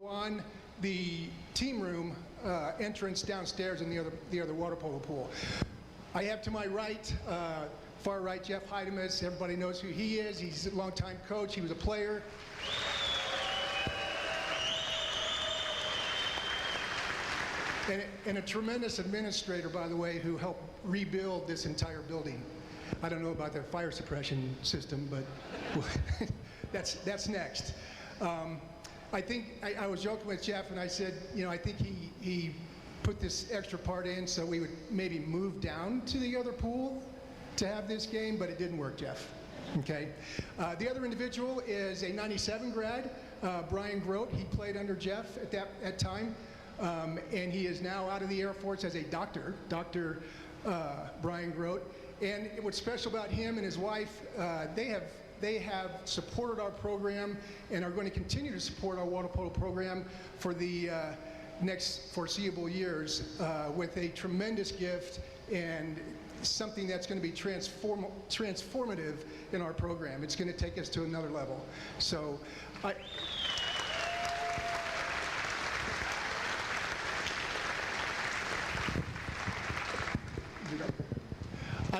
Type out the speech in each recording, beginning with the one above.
On the team room entrance downstairs in the other water polo pool. I have to my right, far right, Jeff Heidmous. Everybody knows who he is. He's a longtime coach. He was a player. And a tremendous administrator, by the way, who helped rebuild this entire building. I don't know about their fire suppression system, but that's next. I think I was joking with Jeff, and I said, you know, I think he put this extra part in so we would maybe move down to the other pool to have this game, but it didn't work, Jeff. Okay. The other individual is a '97 grad, Brian Grote. He played under Jeff at that time, and he is now out of the Air Force as a doctor, Dr. Brian Grote. And what's special about him and his wife, they have supported our program and are going to continue to support our water polo program for the next foreseeable years with a tremendous gift and something that's going to be transformative in our program. It's going to take us to another level. So I'd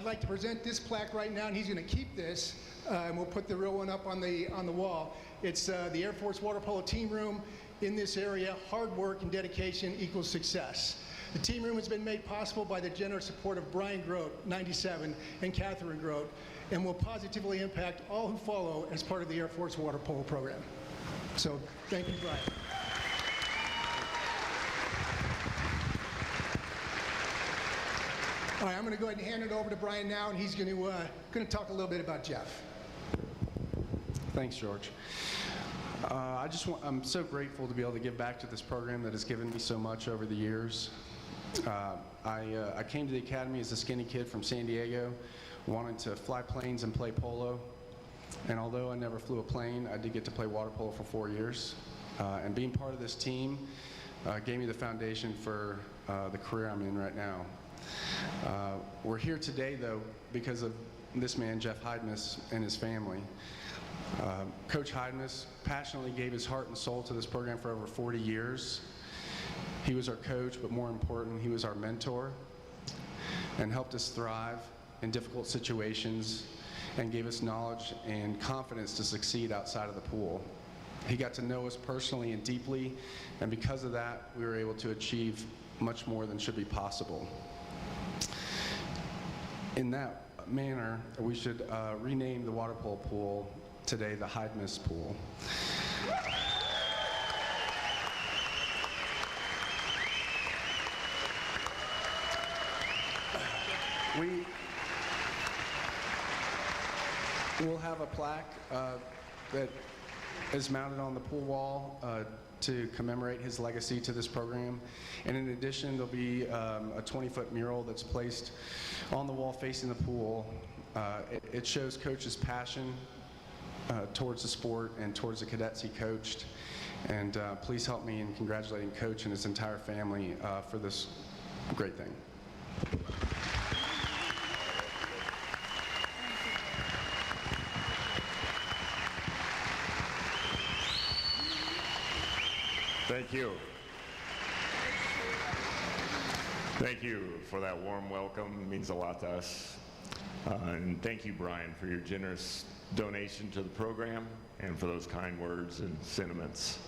like to present this plaque right now, and he's going to keep this, and we'll put the real one up on the wall. It's the Air Force Water Polo Team Room in this area. Hard work and dedication equals success. The team room has been made possible by the generous support of Brian Grote, '97, and Catherine Grote, and will positively impact all who follow as part of the Air Force Water Polo program. So, thank you, Brian. All right, I'm going to go ahead and hand it over to Brian now, and he's going to talk a little bit about Jeff. Thanks, George. I'm so grateful to be able to give back to this program that has given me so much over the years. I came to the academy as a skinny kid from San Diego, wanted to fly planes and play polo. And although I never flew a plane, I did get to play water polo for 4 years. And being part of this team gave me the foundation for the career I'm in right now. We're here today, though, because of this man, Jeff Heidmous, and his family. Coach Heidmous passionately gave his heart and soul to this program for over 40 years. He was our coach, but more important, he was our mentor and helped us thrive in difficult situations and gave us knowledge and confidence to succeed outside of the pool. He got to know us personally and deeply, and because of that, we were able to achieve much more than should be possible. In that manner, we should rename the water polo pool today the Heidmous Pool. We'll have a plaque that is mounted on the pool wall to commemorate his legacy to this program. And in addition, there'll be a 20-foot mural that's placed on the wall facing the pool. It shows Coach's passion towards the sport and towards the cadets he coached. And please help me in congratulating Coach and his entire family for this great thing. Thank you. Thank you for that warm welcome. It means a lot to us. And thank you, Brian, for your generous donation to the program and for those kind words and sentiments.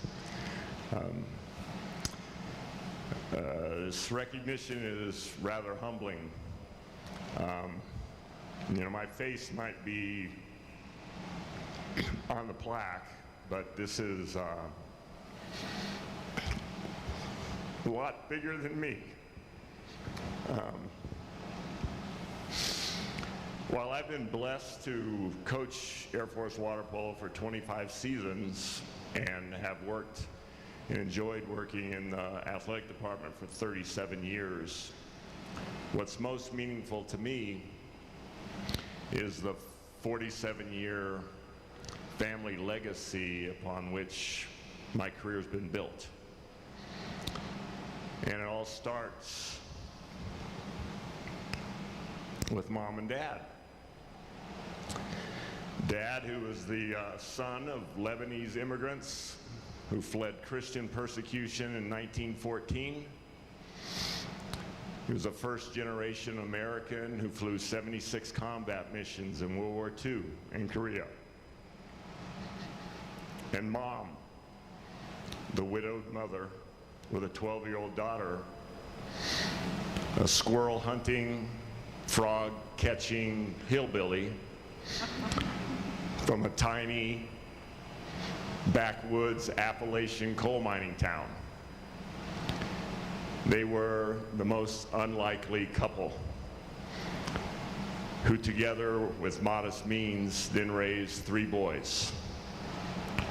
This recognition is rather humbling. You know, my face might be on the plaque, but this is a lot bigger than me. While I've been blessed to coach Air Force water polo for 25 seasons and have worked and enjoyed working in the athletic department for 37 years, what's most meaningful to me is the 47-year family legacy upon which my career's been built. And it all starts with Mom and Dad. Dad, who was the son of Lebanese immigrants who fled Christian persecution in 1914. He was a first-generation American who flew 76 combat missions in World War II in Korea. And Mom, the widowed mother with a 12-year-old daughter, a squirrel hunting, frog catching hillbilly from a tiny backwoods Appalachian coal mining town. They were the most unlikely couple who together with modest means then raised 3 boys,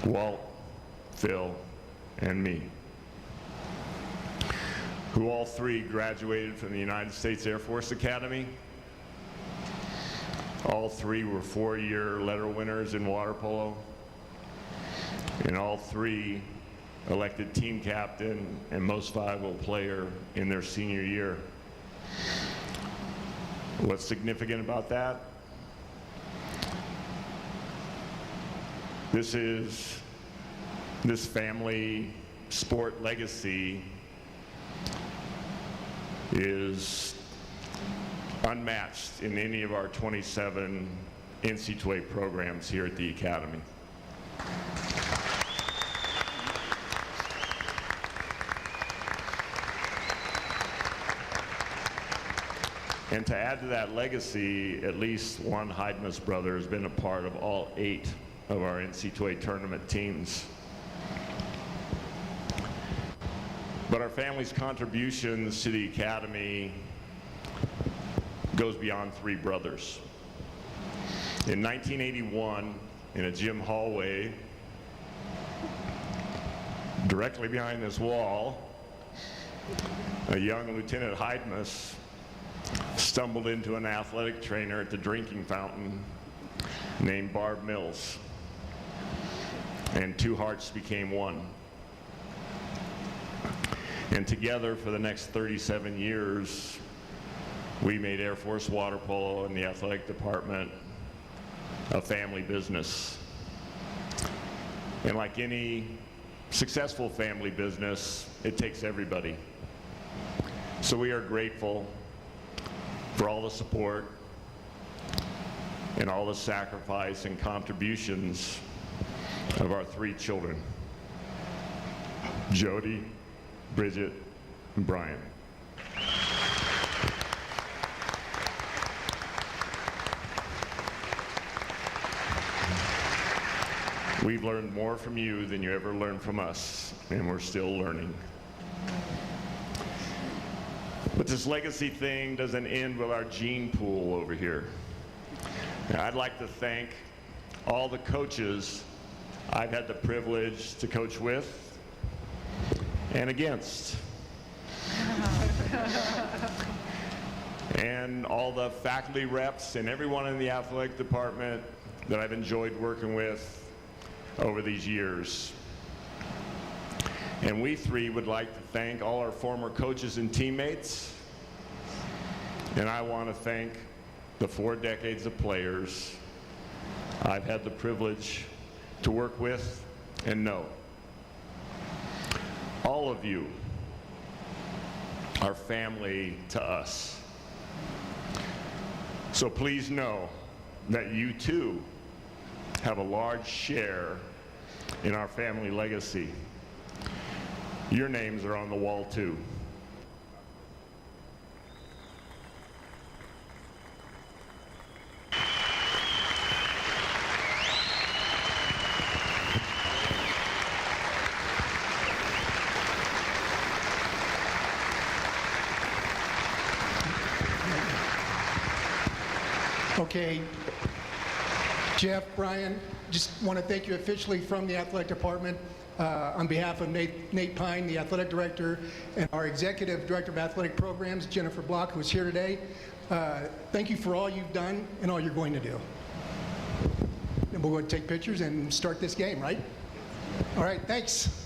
Walt, Phil, and me, who all 3 graduated from the United States Air Force Academy. All 3 were 4-year letter winners in water polo, and all 3 elected team captain and most valuable player in their senior year. What's significant about that? This family sport legacy is unmatched in any of our 27 NC2A programs here at the Academy. And to add to that legacy, at least one Heidmous brother has been a part of all 8 of our NC2A tournament teams. But our family's contributions to the Academy goes beyond 3 brothers. In 1981, in a gym hallway, directly behind this wall, a young Lieutenant Heidmous stumbled into an athletic trainer at the drinking fountain named Barb Mills, and 2 hearts became one. And together for the next 37 years, we made Air Force water polo and the athletic department a family business. And like any successful family business, it takes everybody. So we are grateful for all the support and all the sacrifice and contributions of our 3 children, Jody, Bridget, and Brian. We've learned more from you than you ever learned from us, and we're still learning. But this legacy thing doesn't end with our gene pool over here. Now, I'd like to thank all the coaches I've had the privilege to coach with and against. And all the faculty reps and everyone in the athletic department that I've enjoyed working with over these years. And we 3 would like to thank all our former coaches and teammates. And I want to thank the 4 decades of players I've had the privilege to work with and know. All of you are family to us. So please know that you too have a large share in our family legacy. Your names are on the wall too. Okay, Jeff, Brian, just want to thank you officially from the athletic department on behalf of Nate Pine, the athletic director, and our executive director of athletic programs, Jennifer Block, who's here today. Thank you for all you've done and all you're going to do. And we'll go and take pictures and start this game, right? All right, thanks.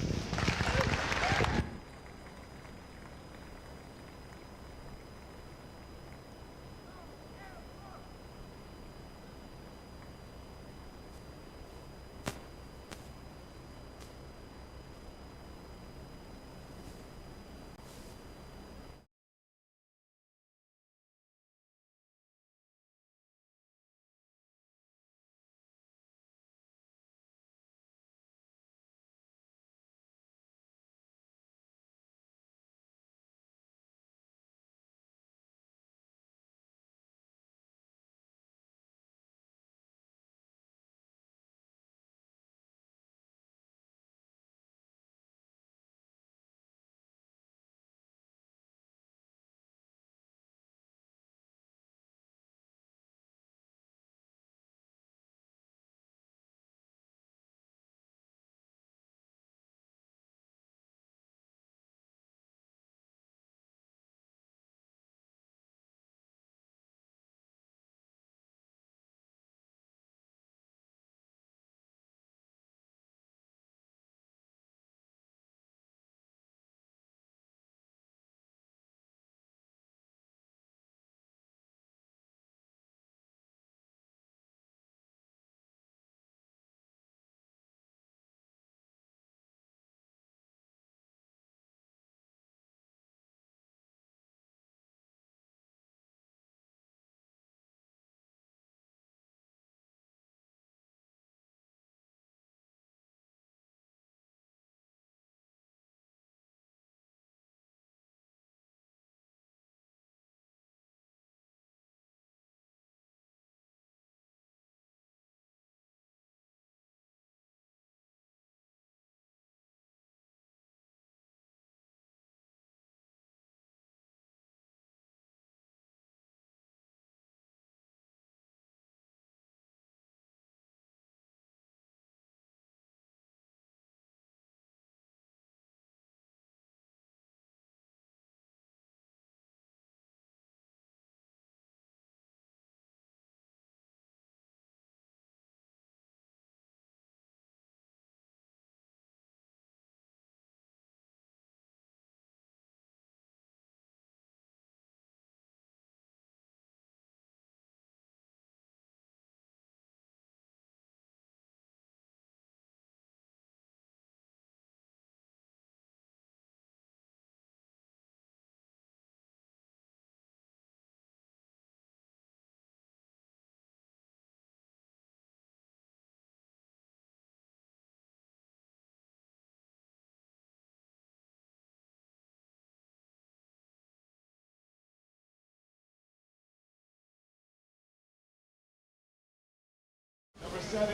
7,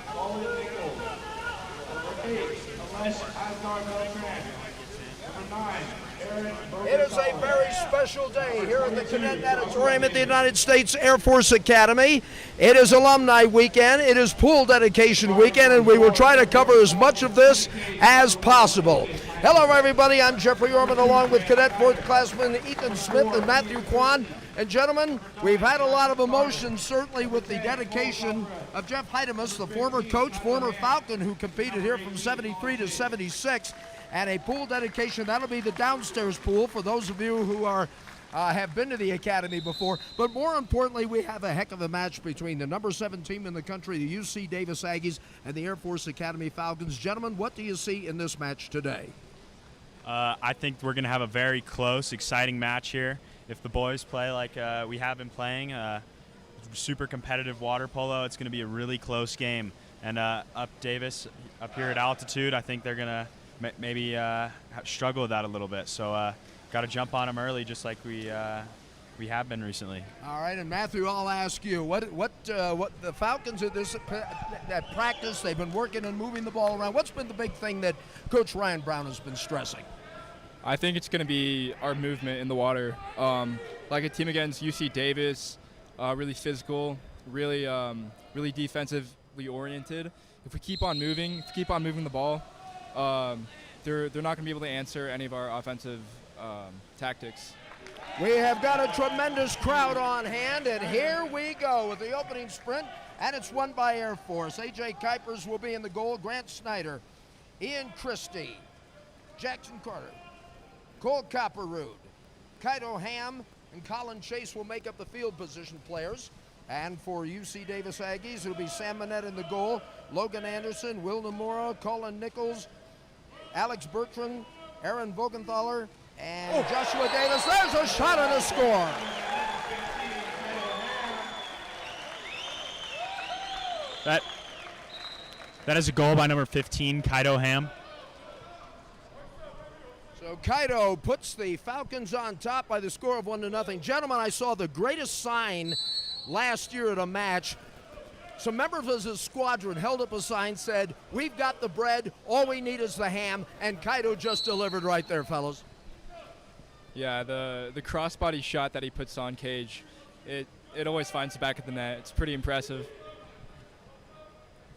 Polo Nichols. Number 8, Alesh Asgar Beltran. Number 9, Aaron Bogan. It is a very special day here in the Cadet Natatorium at the United States Air Force Academy. It is Alumni Weekend, it is Pool Dedication Weekend, and we will try to cover as much of this as possible. Hello everybody, I'm Jeffrey Orman along with Cadet 4th Classman Ethan Smith and Matthew Kwan. And gentlemen, we've had a lot of emotion, certainly with the dedication of Jeff Heidmous, the former coach, former Falcon, who competed here from 73 to 76. And a pool dedication, that'll be the downstairs pool for those of you who are have been to the academy before. But more importantly, we have a heck of a match between the number 7 team in the country, the UC Davis Aggies, and the Air Force Academy Falcons. Gentlemen, what do you see in this match today? I think we're going to have a very close, exciting match here. If the boys play like we have been playing, super competitive water polo, it's going to be a really close game. And up Davis, up here at altitude, I think they're going to maybe struggle with that a little bit. So got to jump on them early, just like we have been recently. All right, and Matthew, I'll ask you, what the Falcons at that practice, they've been working and moving the ball around. What's been the big thing that Coach Ryan Brown has been stressing? I think it's going to be our movement in the water. Like a team against UC Davis, really physical, really defensively oriented. If we keep on moving, the ball, they're not going to be able to answer any of our offensive tactics. We have got a tremendous crowd on hand, and here we go with the opening sprint, and it's won by Air Force. A.J. Kuipers will be in the goal, Grant Snyder, Ian Christie, Jackson Carter, Cole Copperrood, Kaito Ham, and Colin Chase will make up the field position players. And for UC Davis Aggies, it'll be Sam Manette in the goal, Logan Anderson, Will Nomura, Colin Nichols, Alex Bertrand, Aaron Vogenthaler, and Joshua Davis. There's a shot and a score. That is a goal by number 15, Kaito Ham. So Kaito puts the Falcons on top by the score of 1-0. Gentlemen, I saw the greatest sign last year at a match. Some members of the squadron held up a sign, said, "We've got the bread, all we need is the ham," and Kaito just delivered right there, fellas. Yeah, the crossbody shot that he puts on Cage, it always finds the back of the net. It's pretty impressive.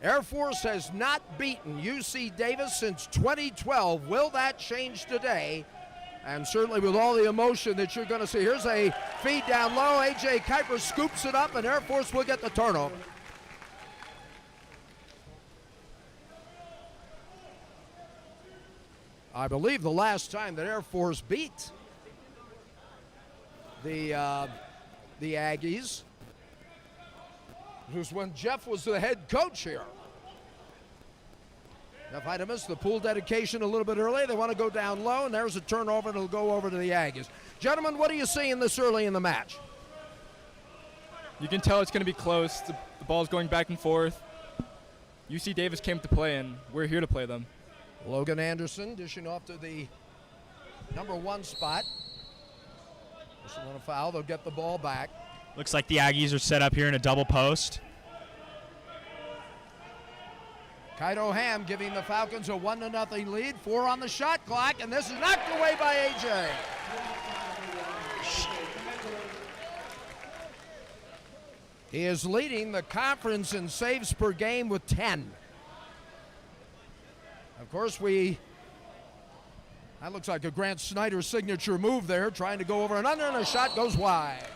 Air Force has not beaten UC Davis since 2012. Will that change today? And certainly with all the emotion that you're going to see. Here's a feed down low. A.J. Kuipers scoops it up, and Air Force will get the turnover. I believe the last time that Air Force beat the Aggies was when Jeff was the head coach here. Jeff Heidmous, the pool dedication a little bit early. They want to go down low, and there's a turnover, and it'll go over to the Aggies. Gentlemen, what are you seeing this early in the match? You can tell it's going to be close. The ball's going back and forth. UC Davis came to play, and we're here to play them. Logan Anderson dishing off to the number 1 spot. This is a foul. They'll get the ball back. Looks like the Aggies are set up here in a double post. Kaito Ham giving the Falcons a 1-0 lead. 4 on the shot clock, and this is knocked away by A.J. He is leading the conference in saves per game with 10. Of course, that looks like a Grant Snyder signature move there, trying to go over and under, and a shot goes wide.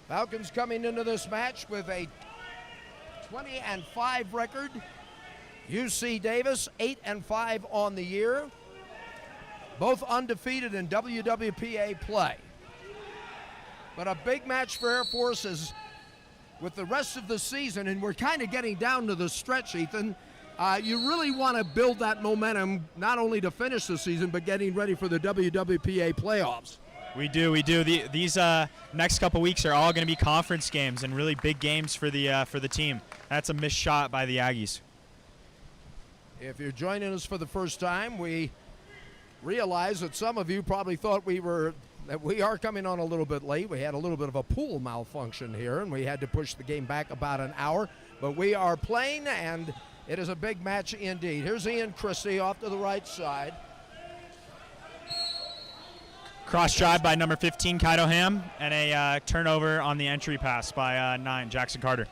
Falcons coming into this match with a 20-5 record. UC Davis 8-5 on the year. Both undefeated in WWPA play. But a big match for Air Force is with the rest of the season, and we're kind of getting down to the stretch, Ethan. You really want to build that momentum, not only to finish the season, but getting ready for the WWPA playoffs. We do. These next couple weeks are all going to be conference games and really big games for the team. That's a missed shot by the Aggies. If you're joining us for the first time, we realize that some of you probably thought we were that we are coming on a little bit late. We had a little bit of a pool malfunction here, and we had to push the game back about an hour. But we are playing, and it is a big match indeed. Here's Ian Christie off to the right side. Cross drive by number 15, Kaido Ham, and a turnover on the entry pass by 9, Jackson Carter.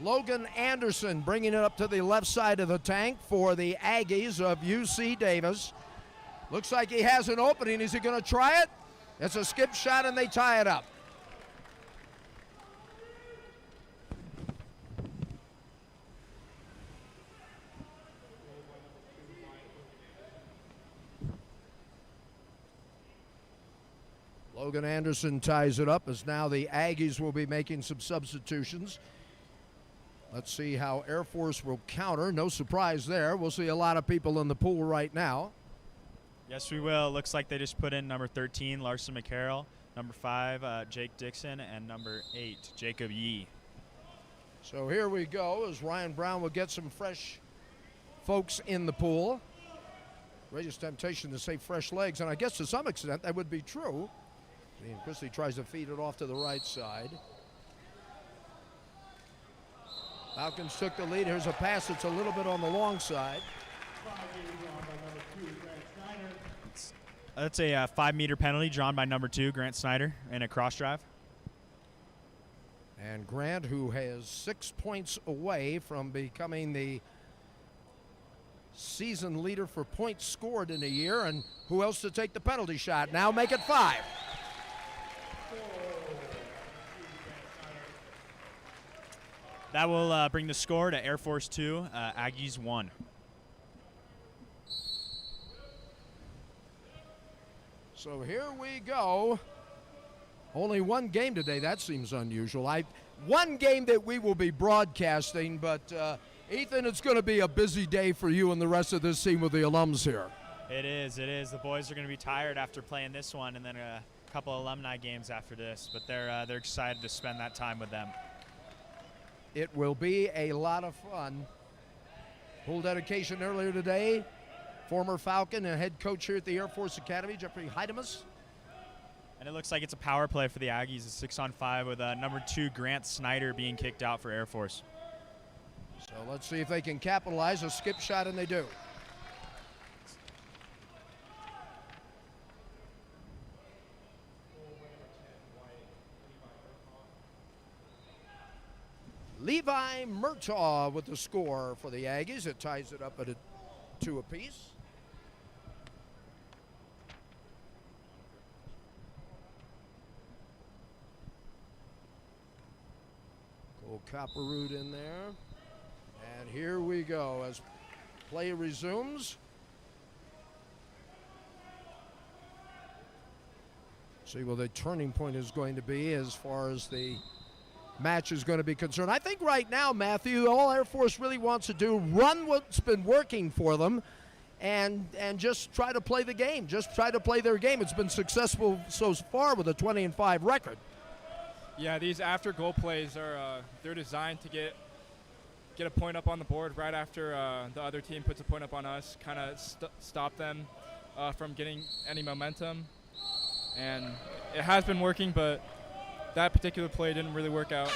Logan Anderson bringing it up to the left side of the tank for the Aggies of UC Davis. Looks like he has an opening. Is he going to try it? It's a skip shot, and they tie it up. Logan Anderson ties it up as now the Aggies will be making some substitutions. Let's see how Air Force will counter. No surprise there. We'll see a lot of people in the pool right now. Yes, we will. Looks like they just put in number 13, Larson McCarroll, number 5, Jake Dixon, and number 8, Jacob Yee. So here we go as Ryan Brown will get some fresh folks in the pool. Greatest temptation to say fresh legs, and I guess to some extent that would be true. Ian Christie tries to feed it off to the right side. Falcons took the lead. Here's a pass that's a little bit on the long side. That's a 5-meter penalty drawn by number 2, Grant Snyder, in a cross drive. And Grant, who has 6 points away from becoming the season leader for points scored in a year, and who else to take the penalty shot? Now make it 5. That will bring the score to Air Force 2, Aggies 1. So here we go. Only one game today. That seems unusual. One game that we will be broadcasting, but Ethan, it's going to be a busy day for you and the rest of this team with the alums here. It is. The boys are going to be tired after playing this one, and then a couple of alumni games after this. But they're excited to spend that time with them. It will be a lot of fun. Pool dedication earlier today. Former Falcon and head coach here at the Air Force Academy, Jeff Heidmous. And it looks like it's a power play for the Aggies, a 6-on-5 with number 2, Grant Snyder, being kicked out for Air Force. So let's see if they can capitalize. A skip shot, and they do. Levi Murtaugh with the score for the Aggies. It ties it up at 2 apiece. Cole Copperroot in there. And here we go as play resumes. See what the turning point is going to be as far as the match is going to be concerned. I think right now, Matthew, all Air Force really wants to do, run what's been working for them and just try to play the game. Just try to play their game. It's been successful so far with a 20-5 record. Yeah, these after goal plays are they're designed to get a point up on the board right after the other team puts a point up on us, kind of stop them from getting any momentum. And it has been working, but that particular play didn't really work out.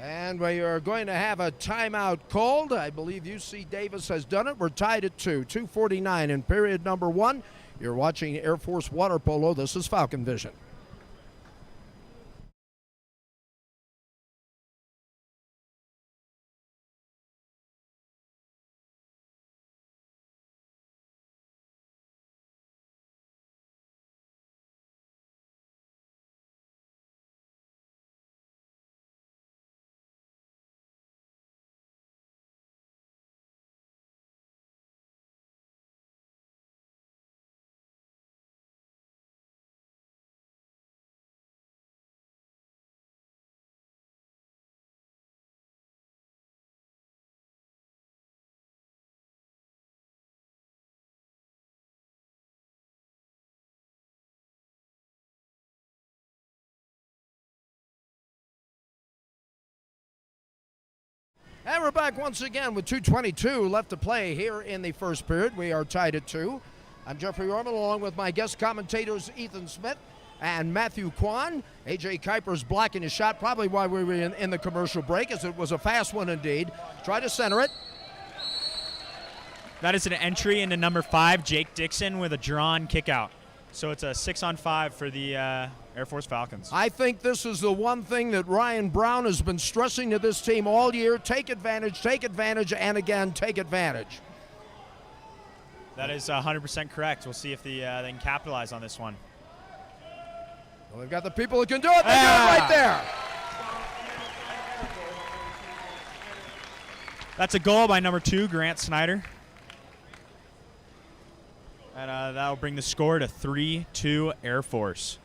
And we are going to have a timeout called. I believe UC Davis has done it. We're tied at 2:49 in period number 1. You're watching Air Force Water Polo. This is Falcon Vision. And we're back once again with 2:22 left to play here in the first period. We are tied at 2. I'm Jeffrey Orman along with my guest commentators Ethan Smith and Matthew Kwan. A.J. Kuiper's blocking his shot, probably why we were in the commercial break, as it was a fast one indeed. Try to center it. That is an entry into number 5, Jake Dixon, with a drawn kick out. So it's a 6-on-5 for the Air Force Falcons. I think this is the one thing that Ryan Brown has been stressing to this team all year. Take advantage, and again, take advantage. That is 100% correct. We'll see if they can capitalize on this one. Well, they've got the people who can do it. They do it right there. That's a goal by number 2, Grant Snyder. And that'll bring the score to 3-2 Air Force.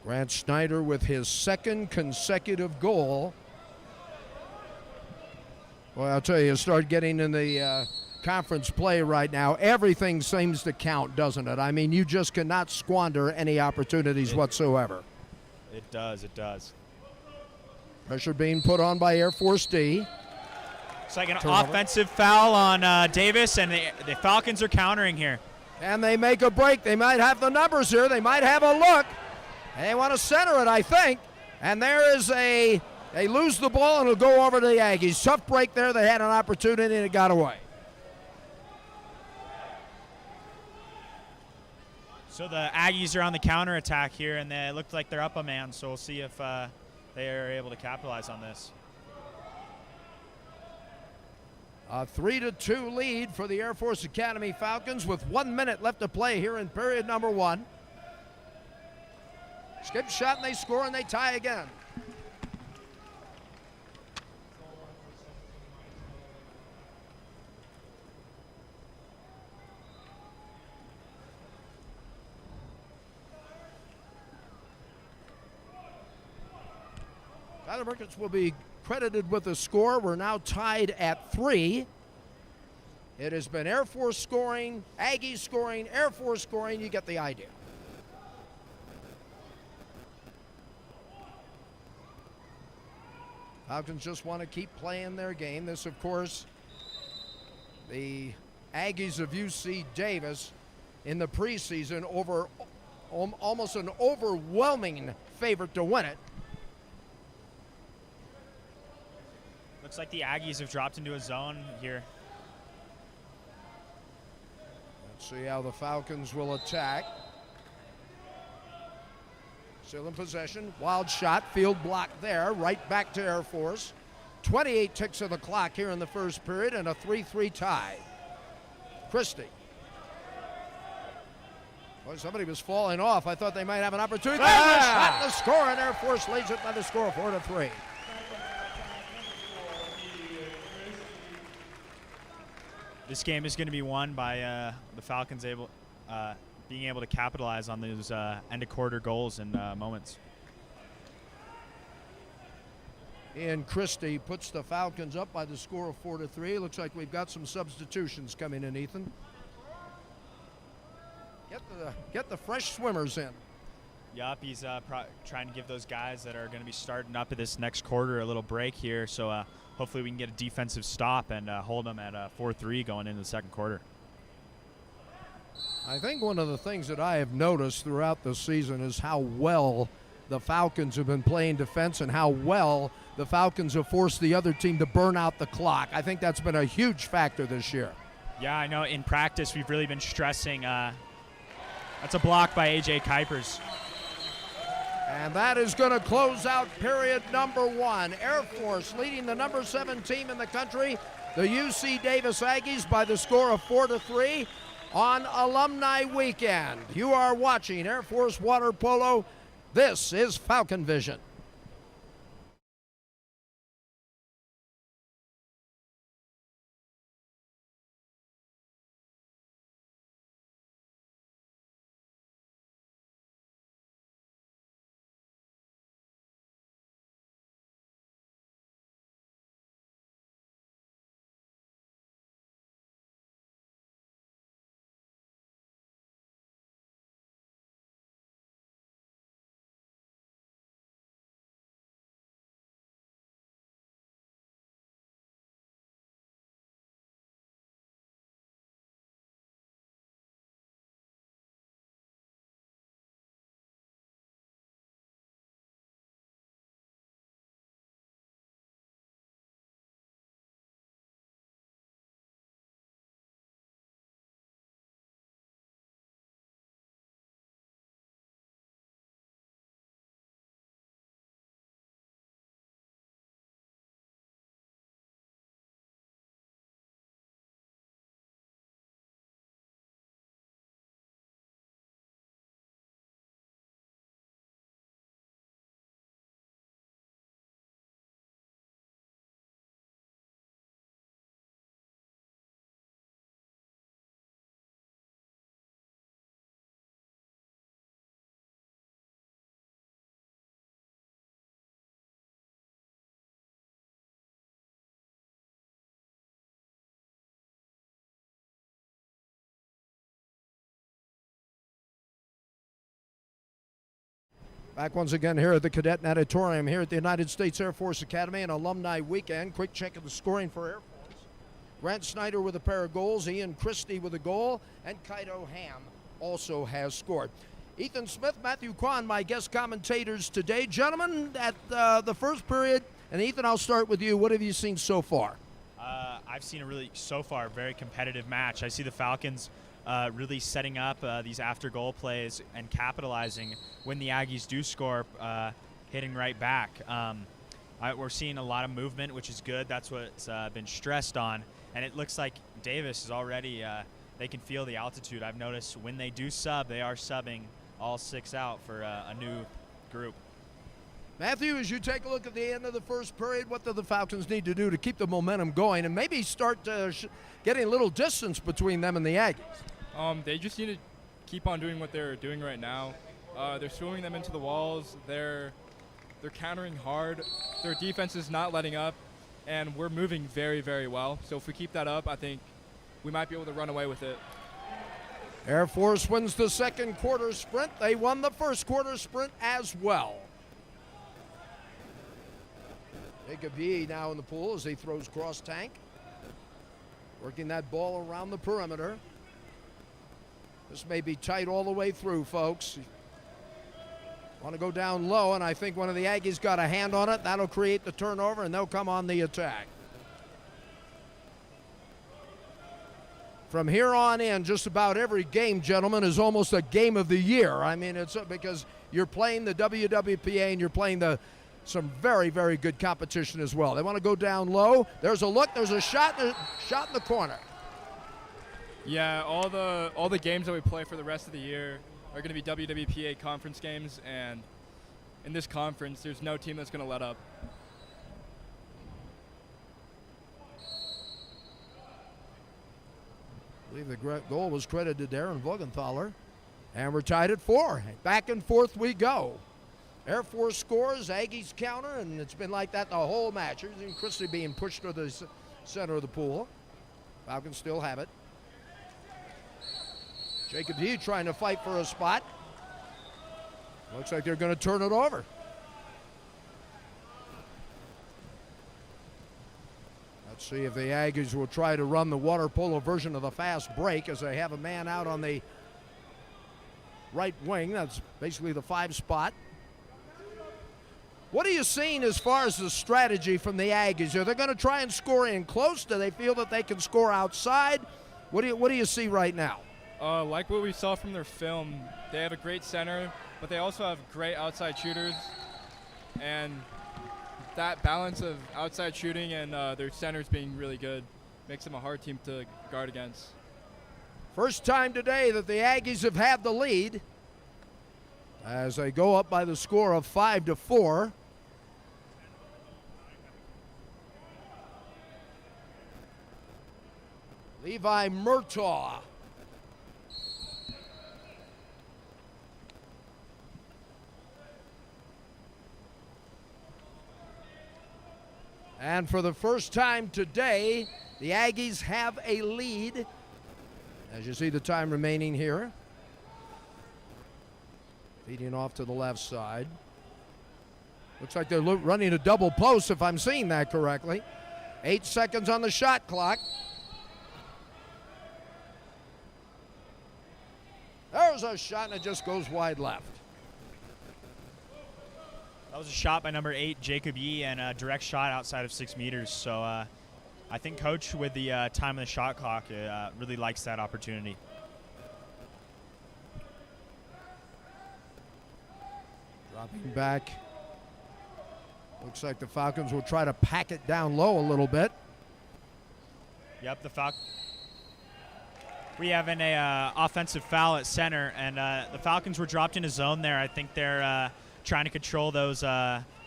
Grant Snyder with his second consecutive goal. Well, I'll tell you, start getting in the conference play right now. Everything seems to count, doesn't it? I mean, you just cannot squander any opportunities whatsoever. It does, it does. Pressure being put on by Air Force D. It's like an Turnover. offensive foul on Davis, and the Falcons are countering here. And they make a break. They might have the numbers here. They might have a look. They want to center it, I think. And there is they lose the ball, and it'll go over to the Aggies. Tough break there. They had an opportunity, and it got away. So the Aggies are on the counterattack here, and it looked like they're up a man. So we'll see if they are able to capitalize on this. A 3-2 lead for the Air Force Academy Falcons with 1 minute left to play here in period number 1. Skip shot, and they score, and they tie again. Tyler Burkett will be credited with the score. We're now tied at 3. It has been Air Force scoring, Aggies scoring, Air Force scoring. You get the idea. Falcons just want to keep playing their game. This, of course, the Aggies of UC Davis in the preseason over almost an overwhelming favorite to win it. Looks like the Aggies have dropped into a zone here. Let's see how the Falcons will attack. Still in possession. Wild shot. Field block there. Right back to Air Force. 28 ticks of the clock here in the first period, and a 3-3 tie. Christie. Boy, somebody was falling off. I thought they might have an opportunity. Shot to score, and Air Force leads it by the score of 4-3. This game is going to be won by the Falcons being able to capitalize on those end-of-quarter goals and moments. Ian Christie puts the Falcons up by the score of 4-3. Looks like we've got some substitutions coming in, Ethan. Get the fresh swimmers in. Yup, he's trying to give those guys that are going to be starting up at this next quarter a little break here. So hopefully we can get a defensive stop and hold them at 4-3 going into the second quarter. I think one of the things that I have noticed throughout the season is how well the Falcons have been playing defense and how well the Falcons have forced the other team to burn out the clock. I think that's been a huge factor this year. Yeah, I know in practice we've really been stressing. That's a block by A.J. Kuipers. And that is going to close out period number 1. Air Force leading the number 7 team in the country, the UC Davis Aggies, by the score of 4-3 on Alumni Weekend. You are watching Air Force Water Polo. This is Falcon Vision. Back once again here at the Cadet Natatorium here at the United States Air Force Academy, an alumni weekend. Quick check of the scoring for Air Force. Grant Snyder with a pair of goals, Ian Christie with a goal, and Kaido Ham also has scored. Ethan Smith, Matthew Kwan, my guest commentators today. Gentlemen, at the first period, and Ethan, I'll start with you. What have you seen so far? I've seen a really, so far, very competitive match. I see the Falcons really setting up these after-goal plays and capitalizing when the Aggies do score, hitting right back. We're seeing a lot of movement, which is good. That's what's been stressed on. And it looks like Davis is already, they can feel the altitude. I've noticed when they do sub, they are subbing all 6 out for a new group. Matthew, as you take a look at the end of the first period, what do the Falcons need to do to keep the momentum going and maybe start getting a little distance between them and the Aggies? They just need to keep on doing what they're doing right now. They're throwing them into the walls. They're countering hard. Their defense is not letting up, and we're moving very, very well. So if we keep that up, I think we might be able to run away with it. Air Force wins the second quarter sprint. They won the first quarter sprint as well. Jacob Yee now in the pool as he throws cross tank. Working that ball around the perimeter. This may be tight all the way through, folks. Want to go down low, and I think one of the Aggies got a hand on it. That'll create the turnover, and they'll come on the attack. From here on in, just about every game, gentlemen, is almost a game of the year. I mean, it's because you're playing the WWPA and you're playing some very, very good competition as well. They want to go down low. There's a look. There's a shot in the corner. Yeah, all the games that we play for the rest of the year are going to be WWPA conference games, and in this conference, there's no team that's going to let up. I believe the goal was credited to Darren Vogenthaler. And we're tied at 4. Back and forth we go. Air Force scores, Aggies counter, and it's been like that the whole match. Here's Christie being pushed to the center of the pool. Falcons still have it. Jacob Yee trying to fight for a spot. Looks like they're going to turn it over. Let's see if the Aggies will try to run the water polo version of the fast break as they have a man out on the right wing. That's basically the 5 spot. What are you seeing as far as the strategy from the Aggies? Are they going to try and score in close? Do they feel that they can score outside? What do you see right now? Like what we saw from their film, they have a great center, but they also have great outside shooters. And that balance of outside shooting and their centers being really good makes them a hard team to guard against. First time today that the Aggies have had the lead as they go up by the score of 5-4. Levi Murtaugh. And for the first time today, the Aggies have a lead. As you see the time remaining here. Feeding off to the left side. Looks like they're running a double post, if I'm seeing that correctly. 8 seconds on the shot clock. There's a shot, and it just goes wide left. That was a shot by number 8, Jacob Yee, and a direct shot outside of 6 meters. So I think Coach, with the time of the shot clock, really likes that opportunity. Dropping back. Looks like the Falcons will try to pack it down low a little bit. Yep, we have an offensive foul at center, and the Falcons were dropped in a zone there. I think they're trying to control those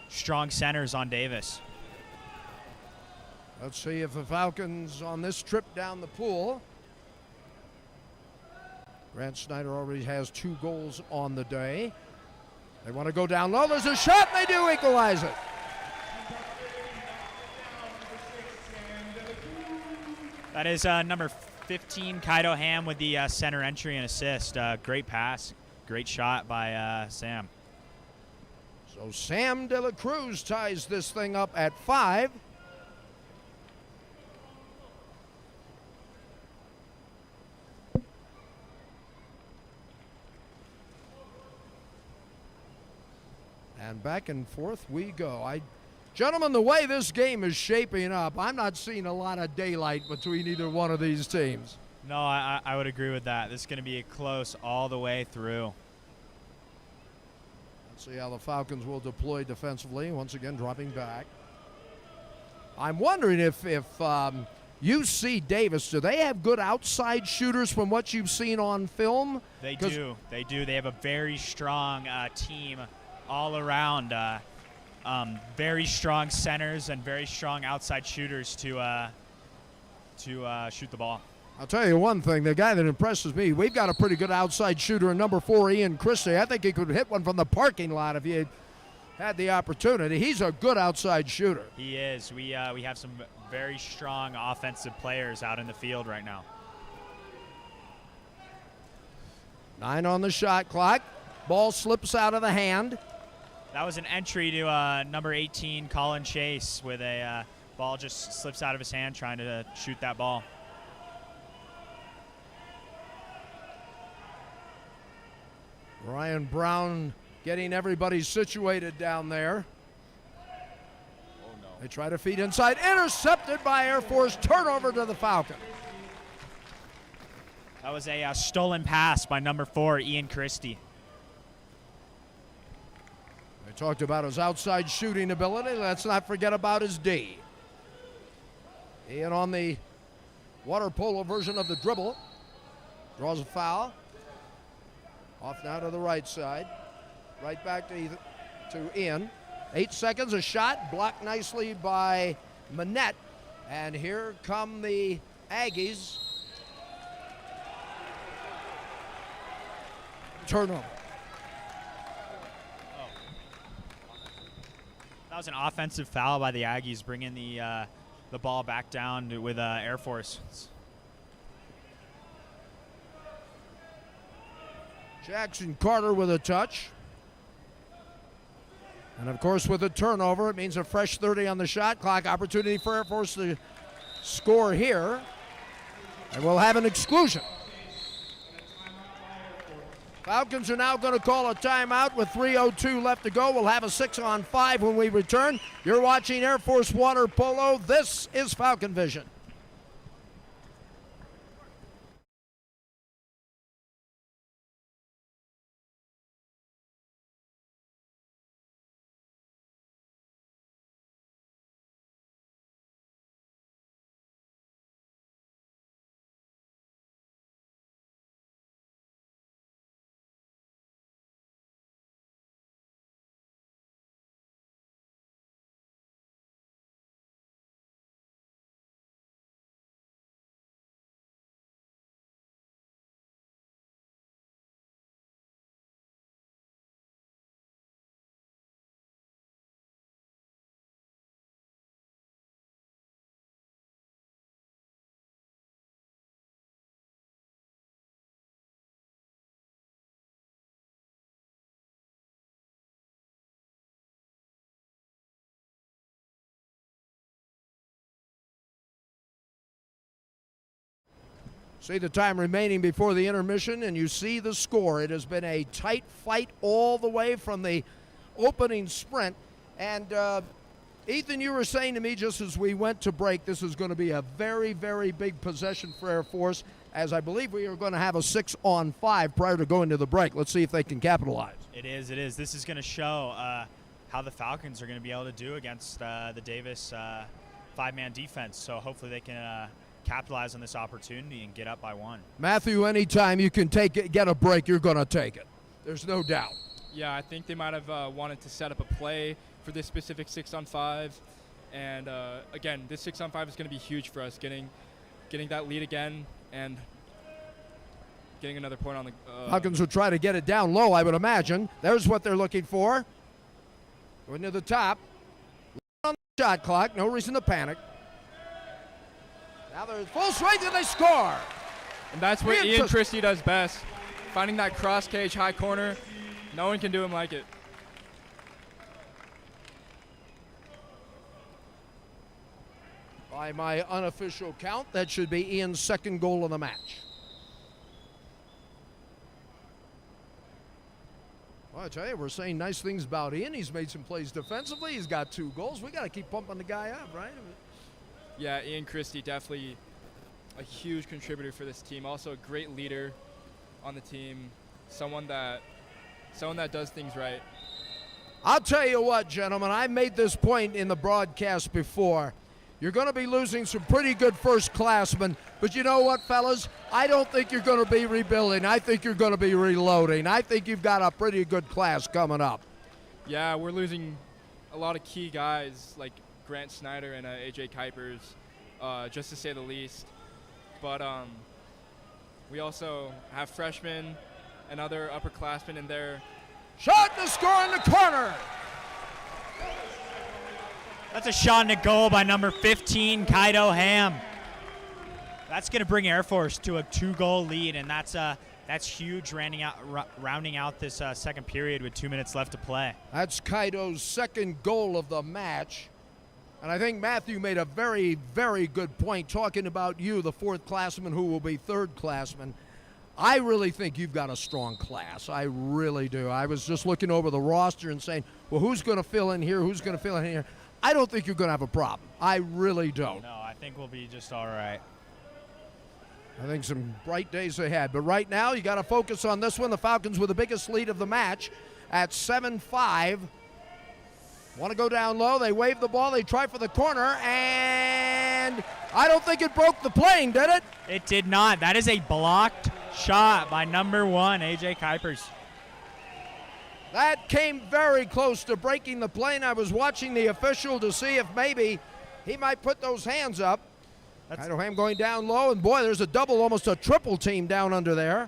strong centers on Davis. Let's see if the Falcons on this trip down the pool. Grant Snyder already has 2 goals on the day. They want to go down low. There's a shot, and they do equalize it. That is number 15, Kaido Ham, with the center entry and assist. Great pass, great shot by Sam. So Sam De La Cruz ties this thing up at 5. And back and forth we go. Gentlemen, the way this game is shaping up, I'm not seeing a lot of daylight between either one of these teams. No, I would agree with that. This is going to be close all the way through. Let's see how the Falcons will deploy defensively. Once again, dropping back. I'm wondering if UC Davis, do they have good outside shooters from what you've seen on film? They do. They do. They have a very strong team all around. Very strong centers and very strong outside shooters to shoot the ball. I'll tell you one thing, the guy that impresses me, we've got a pretty good outside shooter in number 4, Ian Christie. I think he could hit one from the parking lot if he had the opportunity. He's a good outside shooter. He is. We have some very strong offensive players out in the field right now. 9 on the shot clock. Ball slips out of the hand. That was an entry to number 18, Colin Chase, with a ball just slips out of his hand trying to shoot that ball. Ryan Brown getting everybody situated down there. Oh, no. They try to feed inside. Intercepted by Air Force. Turnover to the Falcon. That was a stolen pass by number 4, Ian Christie. I talked about his outside shooting ability. Let's not forget about his D. Ian on the water polo version of the dribble. Draws a foul. Off now to the right side. Right back to Ian. 8 seconds, a shot. Blocked nicely by Manette. And here come the Aggies. Turnover. That was an offensive foul by the Aggies, bringing the ball back down with Air Force. Jackson Carter with a touch. And of course with a turnover, it means a fresh 30 on the shot clock. Opportunity for Air Force to score here. And we'll have an exclusion. Falcons are now going to call a timeout with 3:02 left to go. We'll have a 6-on-5 when we return. You're watching Air Force Water Polo. This is Falcon Vision. See the time remaining before the intermission, and you see the score. It has been a tight fight all the way from the opening sprint. And Ethan, you were saying to me just as we went to break, this is going to be a very, very big possession for Air Force, as I believe we are going to have a 6-on-5 prior to going to the break. Let's see if they can capitalize. It is. This is going to show how the Falcons are going to be able to do against the Davis 5-man defense. So hopefully they can capitalize on this opportunity and get up by 1. Matthew, anytime you can get a break, you're going to take it. There's no doubt. Yeah, I think they might have wanted to set up a play for this specific 6-on-5. And again, this 6-on-5 is going to be huge for us, getting that lead again and getting another point on the Falcons will try to get it down low, I would imagine. There's what they're looking for. Going to the top. On the shot clock, no reason to panic. Now they're full strength and they score. And that's what Ian Christie does best. Finding that cross cage high corner. No one can do him like it. By my unofficial count, that should be Ian's second goal of the match. Well, I tell you, we're saying nice things about Ian. He's made some plays defensively. He's got 2 goals. We got to keep pumping the guy up, right? Yeah, Ian Christie, definitely a huge contributor for this team. Also a great leader on the team. Someone that does things right. I'll tell you what, gentlemen, I made this point in the broadcast before. You're going to be losing some pretty good first-classmen, but you know what, fellas? I don't think you're going to be rebuilding. I think you're going to be reloading. I think you've got a pretty good class coming up. Yeah, we're losing a lot of key guys like Grant Snyder and AJ Kuipers, just to say the least. But we also have freshmen and other upperclassmen in there. Shot to score in the corner. That's a shot in the goal by number 15, Kaido Ham. That's going to bring Air Force to a 2-goal lead, and that's huge, rounding out this second period with 2 minutes left to play. That's Kaido's second goal of the match. And I think Matthew made a very, very good point talking about you, the 4th classman who will be 3rd classman. I really think you've got a strong class. I really do. I was just looking over the roster and saying, well, who's going to fill in here? Who's going to fill in here? I don't think you're going to have a problem. I really don't. No, I think we'll be just all right. I think some bright days ahead. But right now, you got to focus on this one. The Falcons with the biggest lead of the match at 7-5. Want to go down low. They wave the ball. They try for the corner. And I don't think it broke the plane, did it? It did not. That is a blocked shot by number 1, AJ Kuipers. That came very close to breaking the plane. I was watching the official to see if maybe he might put those hands up. Kaido Ham going down low, and boy, there's a double, almost a triple team down under there.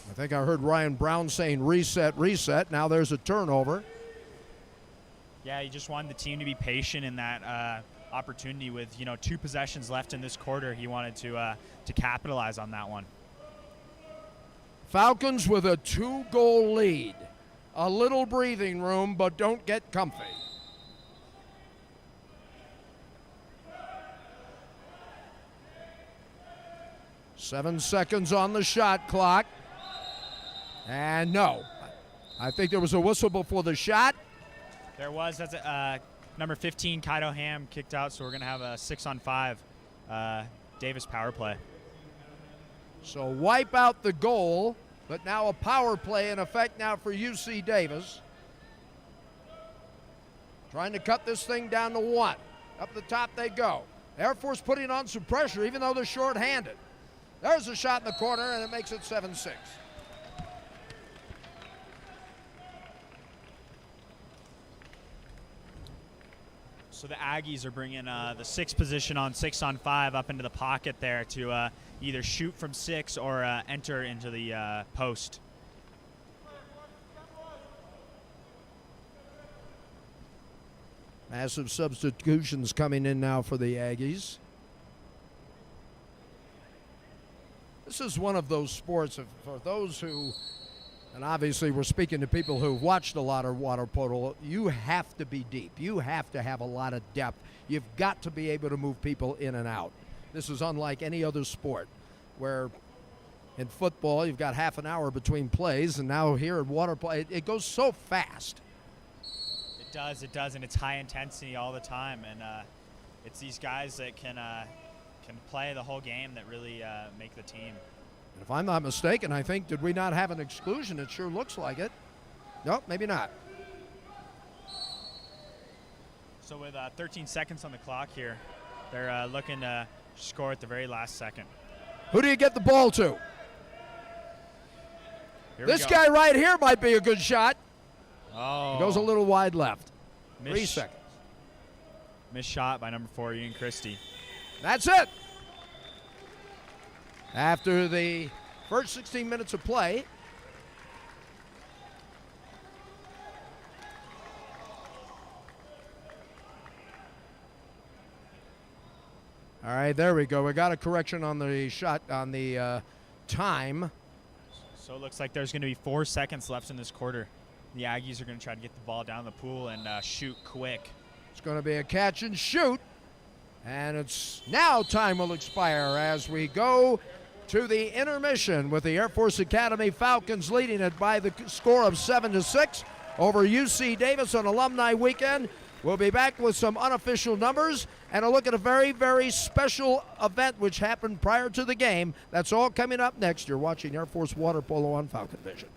I think I heard Ryan Brown saying reset, reset. Now there's a turnover. Yeah, he just wanted the team to be patient in that opportunity with 2 possessions left in this quarter. He wanted to capitalize on that one. Falcons with a 2-goal lead. A little breathing room, but don't get comfy. Seven seconds on the shot clock. And no. I think there was a whistle before the shot. There was. That's number 15, Kaido Ham, kicked out, so we're going to have a 6-on-5 Davis power play. So wipe out the goal, but now a power play in effect now for UC Davis. Trying to cut this thing down to 1. Up the top they go. Air Force putting on some pressure even though they're short-handed. There's a shot in the corner and it makes it 7-6. So the Aggies are bringing the 6th position on 6-on-5 up into the pocket there to either shoot from 6 or enter into the post. Massive substitutions coming in now for the Aggies. This is one of those sports, for those who, and obviously we're speaking to people who've watched a lot of water polo, you have to be deep. You have to have a lot of depth. You've got to be able to move people in and out. This is unlike any other sport where in football you've got half an hour between plays, and now here in water polo, it goes so fast. It does, and it's high intensity all the time, and it's these guys that can play the whole game that really make the team. And if I'm not mistaken, I think, did we not have an exclusion? It sure looks like it. Nope, maybe not. So with 13 seconds on the clock here, they're looking to score at the very last second. Who do you get the ball to? This guy right here might be a good shot. Oh. He goes a little wide left. 3 seconds. Missed shot by number 4, Ian Christie. That's it. After the first 16 minutes of play, all right, there we go. We got a correction on the shot, on the time. So it looks like there's going to be 4 seconds left in this quarter. The Aggies are going to try to get the ball down the pool and shoot quick. It's going to be a catch and shoot. And it's now time will expire as we go to the intermission with the Air Force Academy Falcons leading it by the score of 7-6 over UC Davis on Alumni Weekend. We'll be back with some unofficial numbers and a look at a very, very special event which happened prior to the game. That's all coming up next. You're watching Air Force Water Polo on Falcon Vision.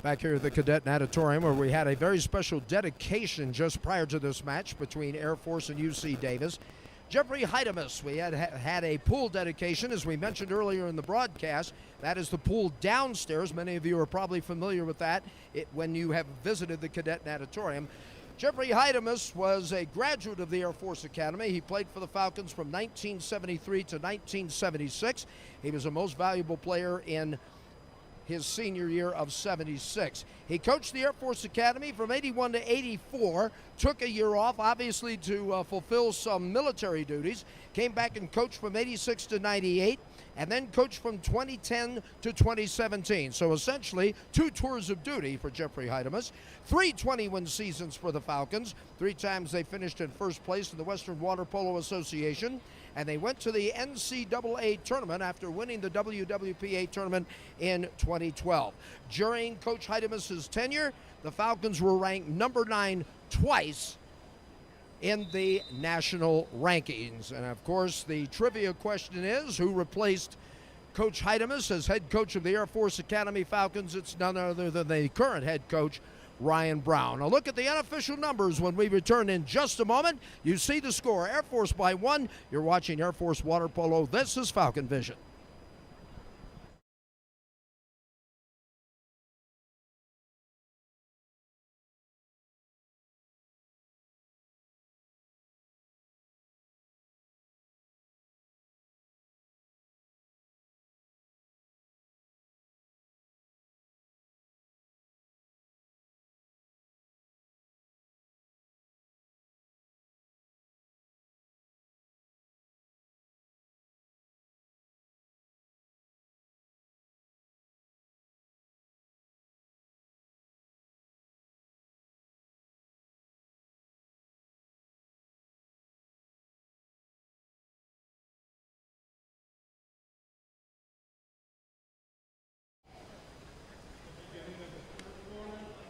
Back here at the Cadet Natatorium, where we had a very special dedication just prior to this match between Air Force and UC Davis. Jeffrey Heidmous, we had a pool dedication, as we mentioned earlier in the broadcast. That is the pool downstairs. Many of you are probably familiar with that when you have visited the Cadet Natatorium. Jeffrey Heidmous was a graduate of the Air Force Academy. He played for the Falcons from 1973 to 1976. He was a most valuable player in his senior year of 76. He coached the Air Force Academy from 81 to 84, took a year off, obviously to fulfill some military duties, came back and coached from 86 to 98, and then coached from 2010 to 2017. So essentially, 2 tours of duty for Jeffrey Heidmous. 3 20-win seasons for the Falcons. 3 times they finished in first place in the Western Water Polo Association. And they went to the NCAA tournament after winning the WWPA tournament in 2012. During Coach Heidmous' tenure, the Falcons were ranked number 9 twice in the national rankings. And of course, the trivia question is, who replaced Coach Heidmous as head coach of the Air Force Academy Falcons? It's none other than the current head coach, Ryan Brown. A look at the unofficial numbers when we return in just a moment. You see the score, Air Force by 1. You're watching Air Force Water Polo. This is Falcon Vision.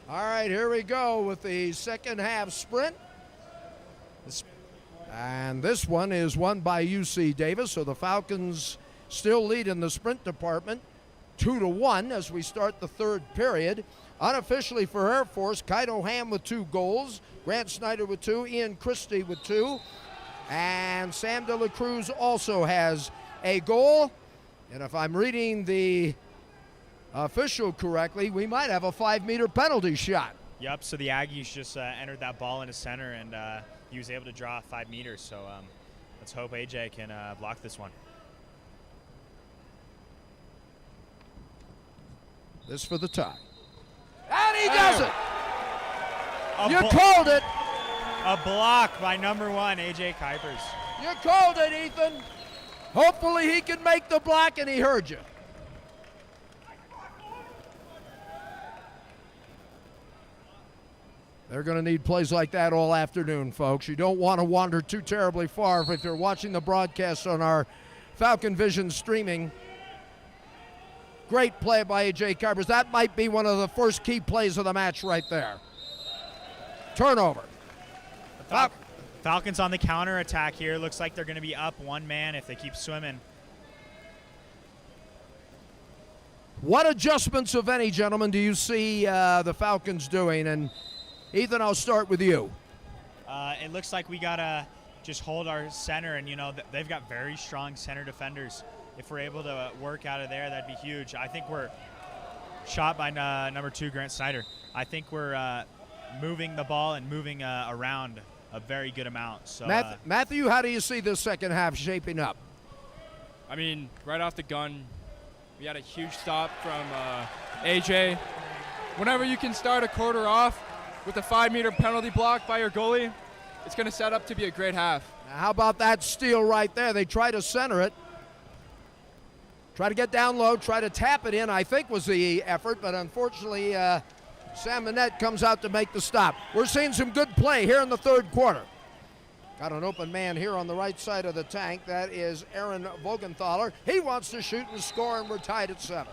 All right, here we go with the second half sprint. And this one is won by UC Davis, so the Falcons still lead in the sprint department 2-1 as we start the third period. Unofficially for Air Force, Kaido Ham with 2 goals, Grant Snyder with 2, Ian Christie with 2, and Sam De La Cruz also has a goal. And if I'm reading the official correctly, we might have a 5-meter penalty shot. Yep, so the Aggies just entered that ball into center, and he was able to draw 5 meters. So let's hope AJ can block this one. This for the tie. And he does it! You called it! A block by number 1, AJ Kuipers. You called it, Ethan. Hopefully he can make the block, and he heard you. They're going to need plays like that all afternoon, folks. You don't want to wander too terribly far if you're watching the broadcast on our Falcon Vision streaming. Great play by A.J. Kuipers. That might be one of the first key plays of the match right there. Turnover. Falcons on the counter attack here. Looks like they're going to be up 1 man if they keep swimming. What adjustments, if any, gentlemen, do you see the Falcons doing? And Ethan, I'll start with you. It looks like we got to just hold our center, and, you know, they've got very strong center defenders. If we're able to work out of there, that'd be huge. I think we're shot by number 2, Grant Snyder. I think we're moving the ball and moving around a very good amount. So, Matthew, how do you see this second half shaping up? I mean, right off the gun, we had a huge stop from AJ. Whenever you can start a quarter off with a 5-meter penalty block by your goalie, it's going to set up to be a great half. Now, how about that steal right there? They try to center it. Try to get down low, try to tap it in, I think was the effort, but unfortunately Sam Manette comes out to make the stop. We're seeing some good play here in the third quarter. Got an open man here on the right side of the tank. That is Aaron Vogenthaler. He wants to shoot and score, and we're tied at 7.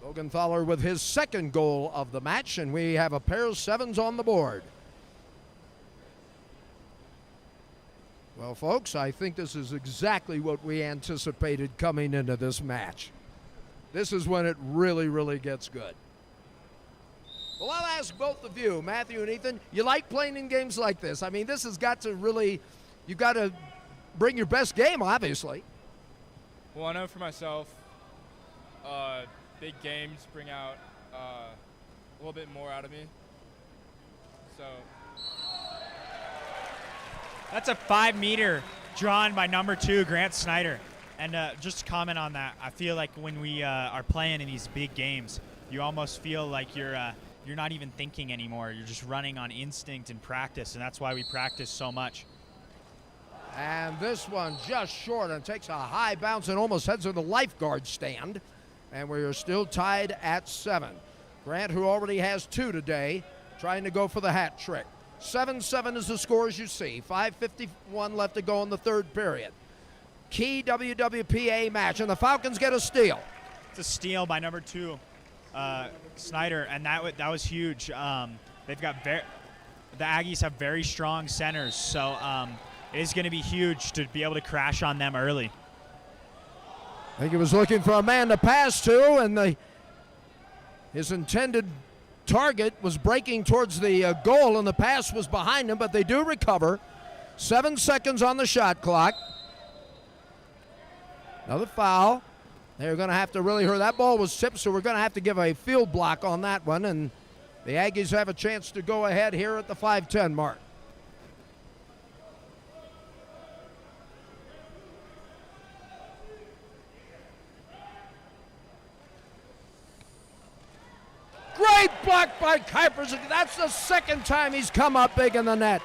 Vogenthaler with his second goal of the match, and we have a pair of 7s on the board. Well, folks, I think this is exactly what we anticipated coming into this match. This is when it really, really gets good. Well, I'll ask both of you, Matthew and Ethan, you like playing in games like this? I mean, this has got to really, you got to bring your best game, obviously. Well, I know for myself, big games bring out a little bit more out of me. So that's a 5-meter drawn by number 2, Grant Snyder. And just to comment on that, I feel like when we are playing in these big games, you almost feel like you're not even thinking anymore. You're just running on instinct and practice, and that's why we practice so much. And this one just short and takes a high bounce and almost heads in the lifeguard stand. And we are still tied at 7. Grant, who already has 2 today, trying to go for the hat trick. 7-7 is the score, as you see. 5:51 left to go in the third period. Key WWPA match, and the Falcons get a steal. It's a steal by number 2, Snyder, and that was huge. They've got the Aggies have very strong centers, so it is going to be huge to be able to crash on them early. I think he was looking for a man to pass to, and his intended target was breaking towards the goal, and the pass was behind him, but they do recover. 7 seconds on the shot clock. Another foul. They're going to have to really hurry. That ball was tipped, so we're going to have to give a field block on that one, and the Aggies have a chance to go ahead here at the 5:10 mark. Great block by Kuipers. That's the second time he's come up big in the net.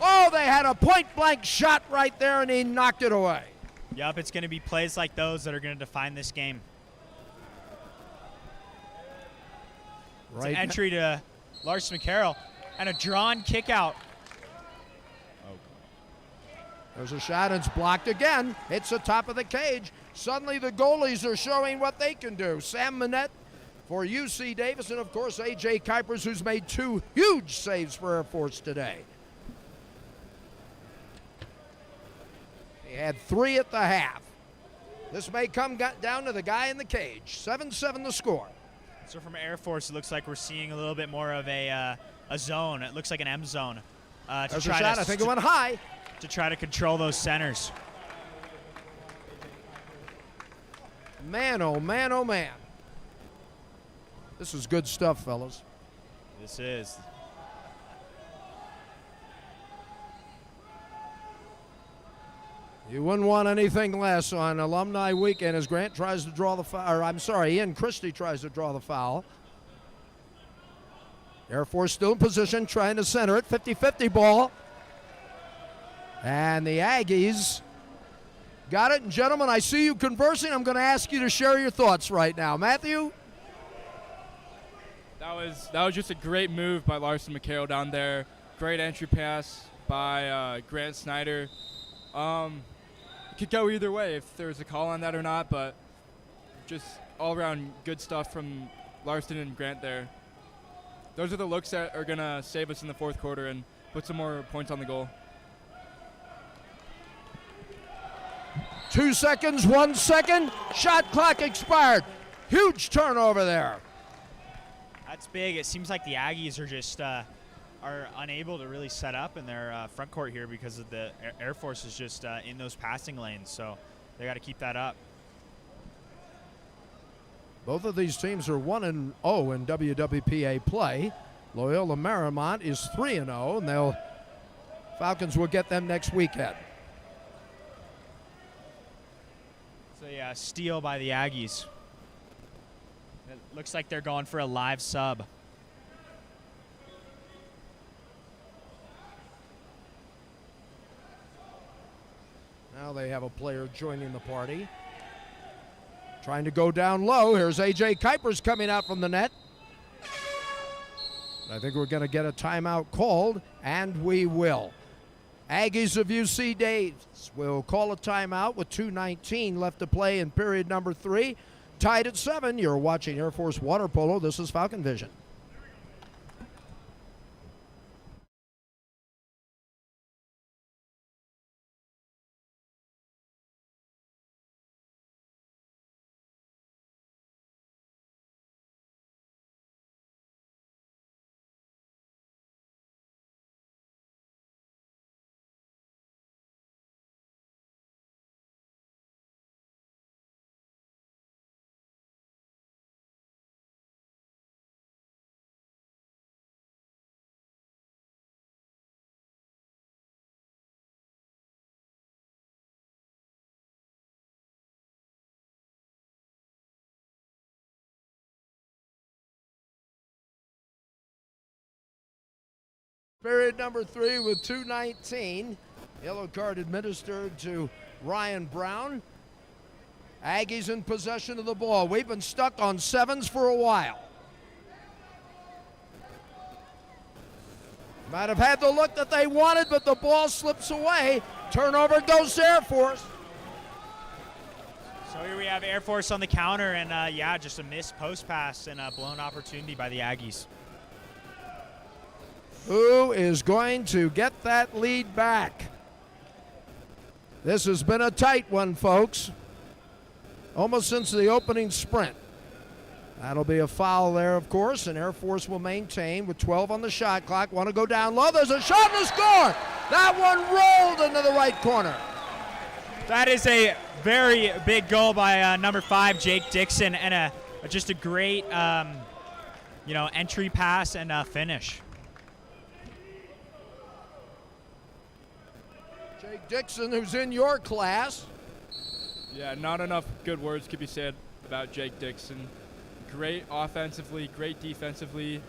Oh, they had a point-blank shot right there, and he knocked it away. Yep, it's going to be plays like those that are going to define this game. It's an entry to Larson McCarroll and a drawn kick out. There's a shot, and it's blocked again. It's the top of the cage. Suddenly the goalies are showing what they can do. Sam Manette for UC Davis, and of course A.J. Kuipers, who's made 2 huge saves for Air Force today. He had 3 at the half. This may come down to the guy in the cage. 7-7 the score. So from Air Force, it looks like we're seeing a little bit more of a zone. It looks like an M zone. There's a shot. I think it went high. To try to control those centers. Man, oh man, oh man. This is good stuff, fellas. This is. You wouldn't want anything less on Alumni Weekend as Grant tries to draw the foul. Or I'm sorry, Ian Christie tries to draw the foul. Air Force still in position, trying to center it. 50-50 ball. And the Aggies got it. And gentlemen, I see you conversing. I'm going to ask you to share your thoughts right now. Matthew? That was just a great move by Larson McCarroll down there. Great entry pass by Grant Snyder. It could go either way if there was a call on that or not, but just all-around good stuff from Larson and Grant there. Those are the looks that are going to save us in the fourth quarter and put some more points on the goal. 2 seconds, 1 second. Shot clock expired. Huge turnover there. That's big. It seems like the Aggies are just are unable to really set up in their front court here because of the Air Force is just in those passing lanes. So they got to keep that up. Both of these teams are 1-0 in WWPA play. Loyola Marymount is 3-0, and Falcons will get them next weekend. So yeah, steal by the Aggies. It looks like they're going for a live sub. Now they have a player joining the party. Trying to go down low. Here's A.J. Kuipers coming out from the net. I think we're going to get a timeout called, and we will. Aggies of UC Davis will call a timeout with 2:19 left to play in period number 3. Tied at 7. You're watching Air Force Water Polo. This is Falcon Vision. Period number 3 with 2:19. Yellow card administered to Ryan Brown. Aggies in possession of the ball. We've been stuck on 7s for a while. Might have had the look that they wanted, but the ball slips away. Turnover goes to Air Force. So here we have Air Force on the counter, and yeah, just a missed post pass and a blown opportunity by the Aggies. Who is going to get that lead back? This has been a tight one, folks. Almost since the opening sprint. That'll be a foul there, of course, and Air Force will maintain with 12 on the shot clock. Want to go down low. There's a shot and a score. That one rolled into the right corner. That is a very big goal by number 5, Jake Dixon, and just a great, entry pass and finish. Jake Dixon, who's in your class. Yeah, not enough good words could be said about Jake Dixon. Great offensively, great defensively.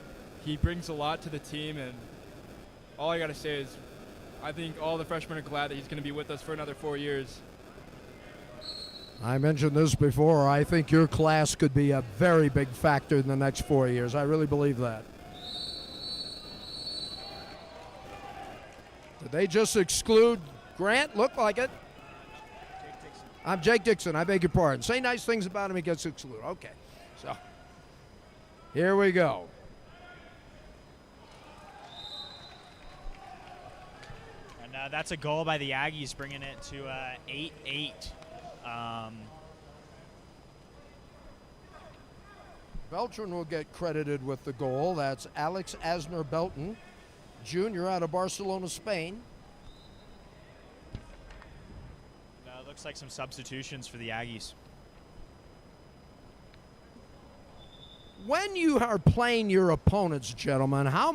He brings a lot to the team, and all I got to say is I think all the freshmen are glad that he's going to be with us for another 4 years. I mentioned this before. I think your class could be a very big factor in the next 4 years. I really believe that. Did they just exclude Grant? Looked like it. I'm Jake Dixon. I beg your pardon. Say nice things about him. He gets excluded. Okay. So here we go. And that's a goal by the Aggies, bringing it to 8-8. Beltran will get credited with the goal. That's Alex Asner Belton, Jr. out of Barcelona, Spain. Looks like some substitutions for the Aggies. When you are playing your opponents, gentlemen, how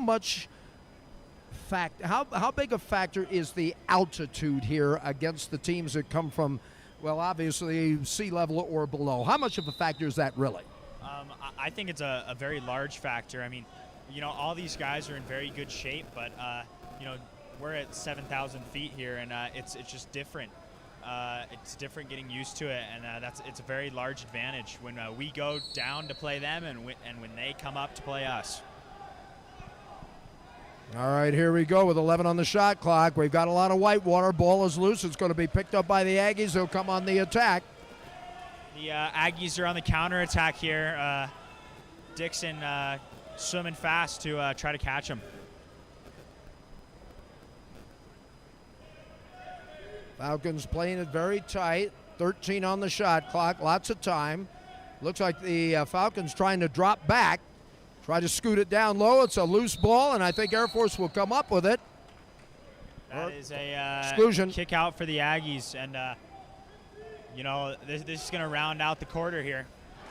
big a factor is the altitude here against the teams that come from, well, obviously sea level or below? How much of a factor is that really? I think it's a very large factor. I mean, all these guys are in very good shape, but we're at 7,000 feet here, and it's just different. It's different getting used to it, and it's a very large advantage when we go down to play them and when they come up to play us. All right, here we go with 11 on the shot clock. We've got a lot of white water. Ball is loose. It's going to be picked up by the Aggies. They'll come on the attack. The Aggies are on the counterattack here. Dixon swimming fast to try to catch him. Falcons playing it very tight. 13 on the shot clock. Lots of time. Looks like the Falcons trying to drop back. Try to scoot it down low. It's a loose ball, and I think Air Force will come up with it. That is a exclusion. Kick out for the Aggies, and this is going to round out the quarter here.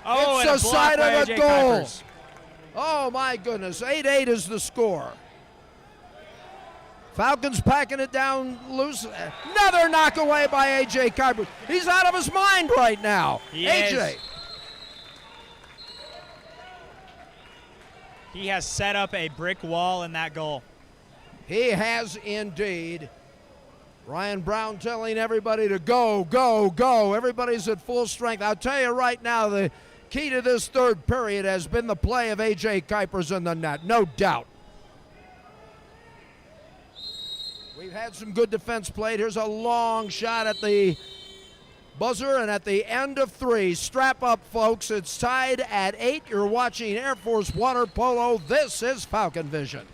Oh, it's and the a block side by of the AJ goal. Kuipers. Oh, my goodness. 8-8 is the score. Falcons packing it down loose. Another knock away by A.J. Kuipers. He's out of his mind right now. He A.J. is. He has set up a brick wall in that goal. He has indeed. Ryan Brown telling everybody to go, go, go. Everybody's at full strength. I'll tell you right now, the key to this third period has been the play of A.J. Kuipers in the net, no doubt. We've had some good defense played. Here's a long shot at the buzzer, and at the end of 3, strap up, folks. It's tied at 8. You're watching Air Force Water Polo. This is Falcon Vision.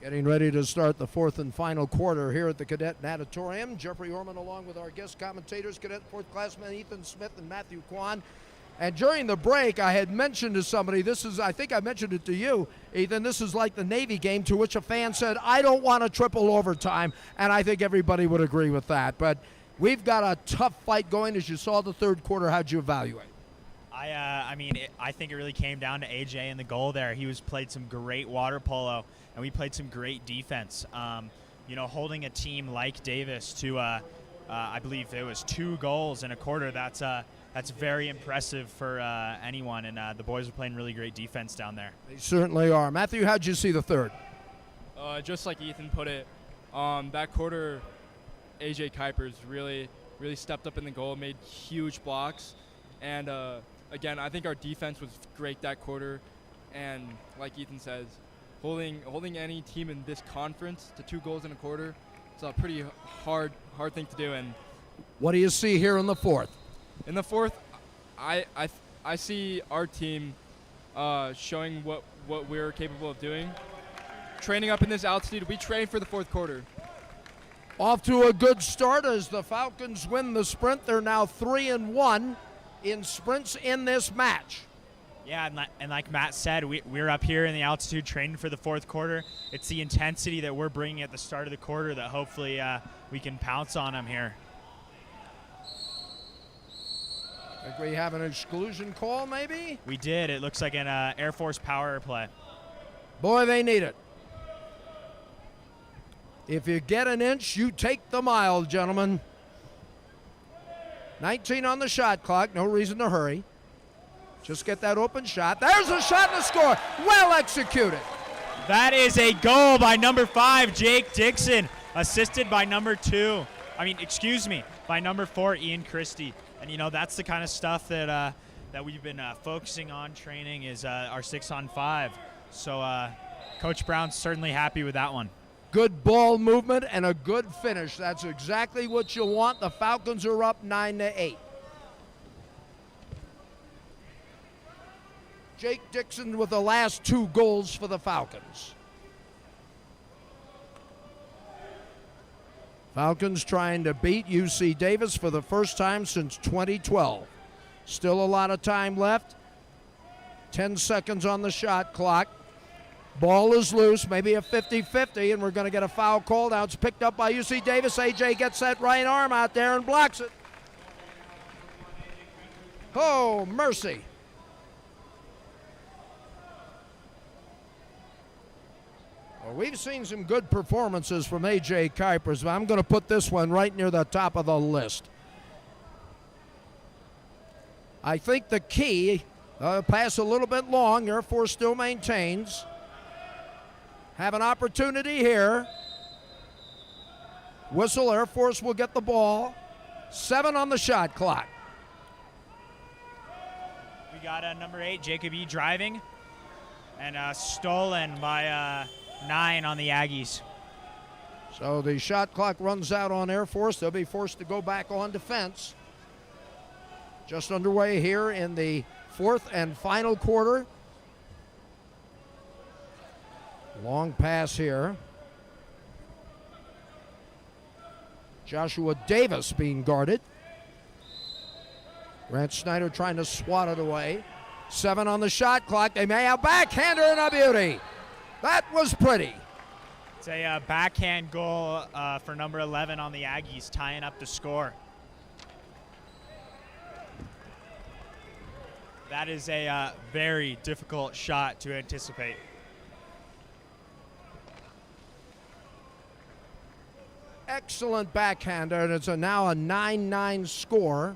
Getting ready to start the fourth and final quarter here at the Cadet Natatorium. Jeffrey Orman along with our guest commentators, Cadet fourth-classmen Ethan Smith and Matthew Kwan. And during the break, I had mentioned to somebody, I think I mentioned it to you, Ethan, this is like the Navy game, to which a fan said, I don't want a triple overtime, and I think everybody would agree with that. But we've got a tough fight going. As you saw the third quarter, how'd you evaluate? I think it really came down to AJ in the goal there. He played some great water polo, and we played some great defense. Holding a team like Davis to, I believe it was 2 goals in a quarter, that's very impressive for anyone, and the boys are playing really great defense down there. They certainly are. Matthew, how'd you see the third? Just like Ethan put it, that quarter, AJ Kuipers really stepped up in the goal, made huge blocks, and again, I think our defense was great that quarter, and like Ethan says, holding any team in this conference to 2 goals in a quarter, it's a pretty hard thing to do. And what do you see here in the fourth? In the fourth, I see our team showing what we're capable of doing. Training up in this altitude, we train for the fourth quarter. Off to a good start as the Falcons win the sprint. They're now 3-1 in sprints in this match. Yeah, and like Matt said, we're up here in the altitude training for the fourth quarter. It's the intensity that we're bringing at the start of the quarter that hopefully we can pounce on them here. I think we have an exclusion call, maybe? We did. It looks like an Air Force power play. Boy, they need it. If you get an inch, you take the mile, gentlemen. 19 on the shot clock. No reason to hurry. Just get that open shot. There's a shot and a score. Well executed. That is a goal by number 5, Jake Dixon, assisted by number 4, Ian Christie. And, that's the kind of stuff that we've been focusing on training is our 6-on-5. So Coach Brown's certainly happy with that one. Good ball movement and a good finish. That's exactly what you want. The Falcons are up 9-8. Jake Dixon with the last 2 goals for the Falcons. Falcons trying to beat UC Davis for the first time since 2012. Still a lot of time left. 10 seconds on the shot clock. Ball is loose, maybe a 50-50, and we're going to get a foul called. Now it's picked up by UC Davis. AJ gets that right arm out there and blocks it. Oh, mercy. Well, we've seen some good performances from AJ Kuipers, but I'm going to put this one right near the top of the list. I think the key, pass a little bit long, Air Force still maintains. Have an opportunity here. Whistle, Air Force will get the ball. 7 on the shot clock. We got number 8, Jacob E. driving, and stolen by 9 on the Aggies. So the shot clock runs out on Air Force. They'll be forced to go back on defense. Just underway here in the fourth and final quarter. Long pass here. Joshua Davis being guarded. Grant Snyder trying to swat it away. 7 on the shot clock. They may have backhander and a beauty. That was pretty. It's a backhand goal for number 11 on the Aggies, tying up the score. That is a very difficult shot to anticipate. Excellent backhander, and it's now a 9-9 score.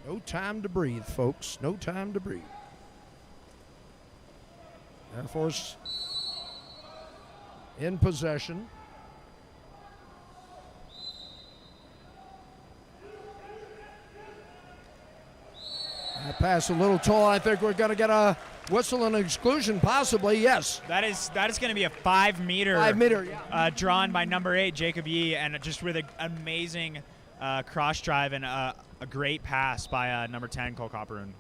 No time to breathe, folks. No time to breathe. Air Force in possession. That pass a little tall. I think we're going to get a whistle and exclusion, possibly. Yes. That is going to be a 5 meter. 5 meter, yeah. Drawn by number 8, Jacob Yee, and just with an amazing cross drive and a great pass by number 10, Cole Copperoon.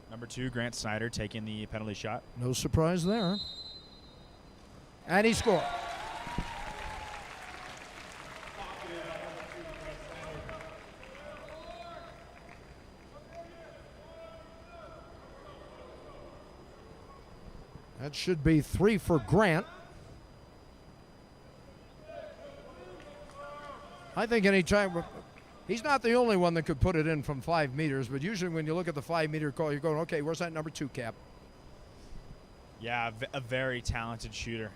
Number 2, Grant Snyder taking the penalty shot. No surprise there. And he scored. That should be 3 for Grant. I think anytime, he's not the only one that could put it in from 5 meters, but usually when you look at the 5-meter call, you're going, okay, where's that number 2 cap? Yeah, a very talented shooter.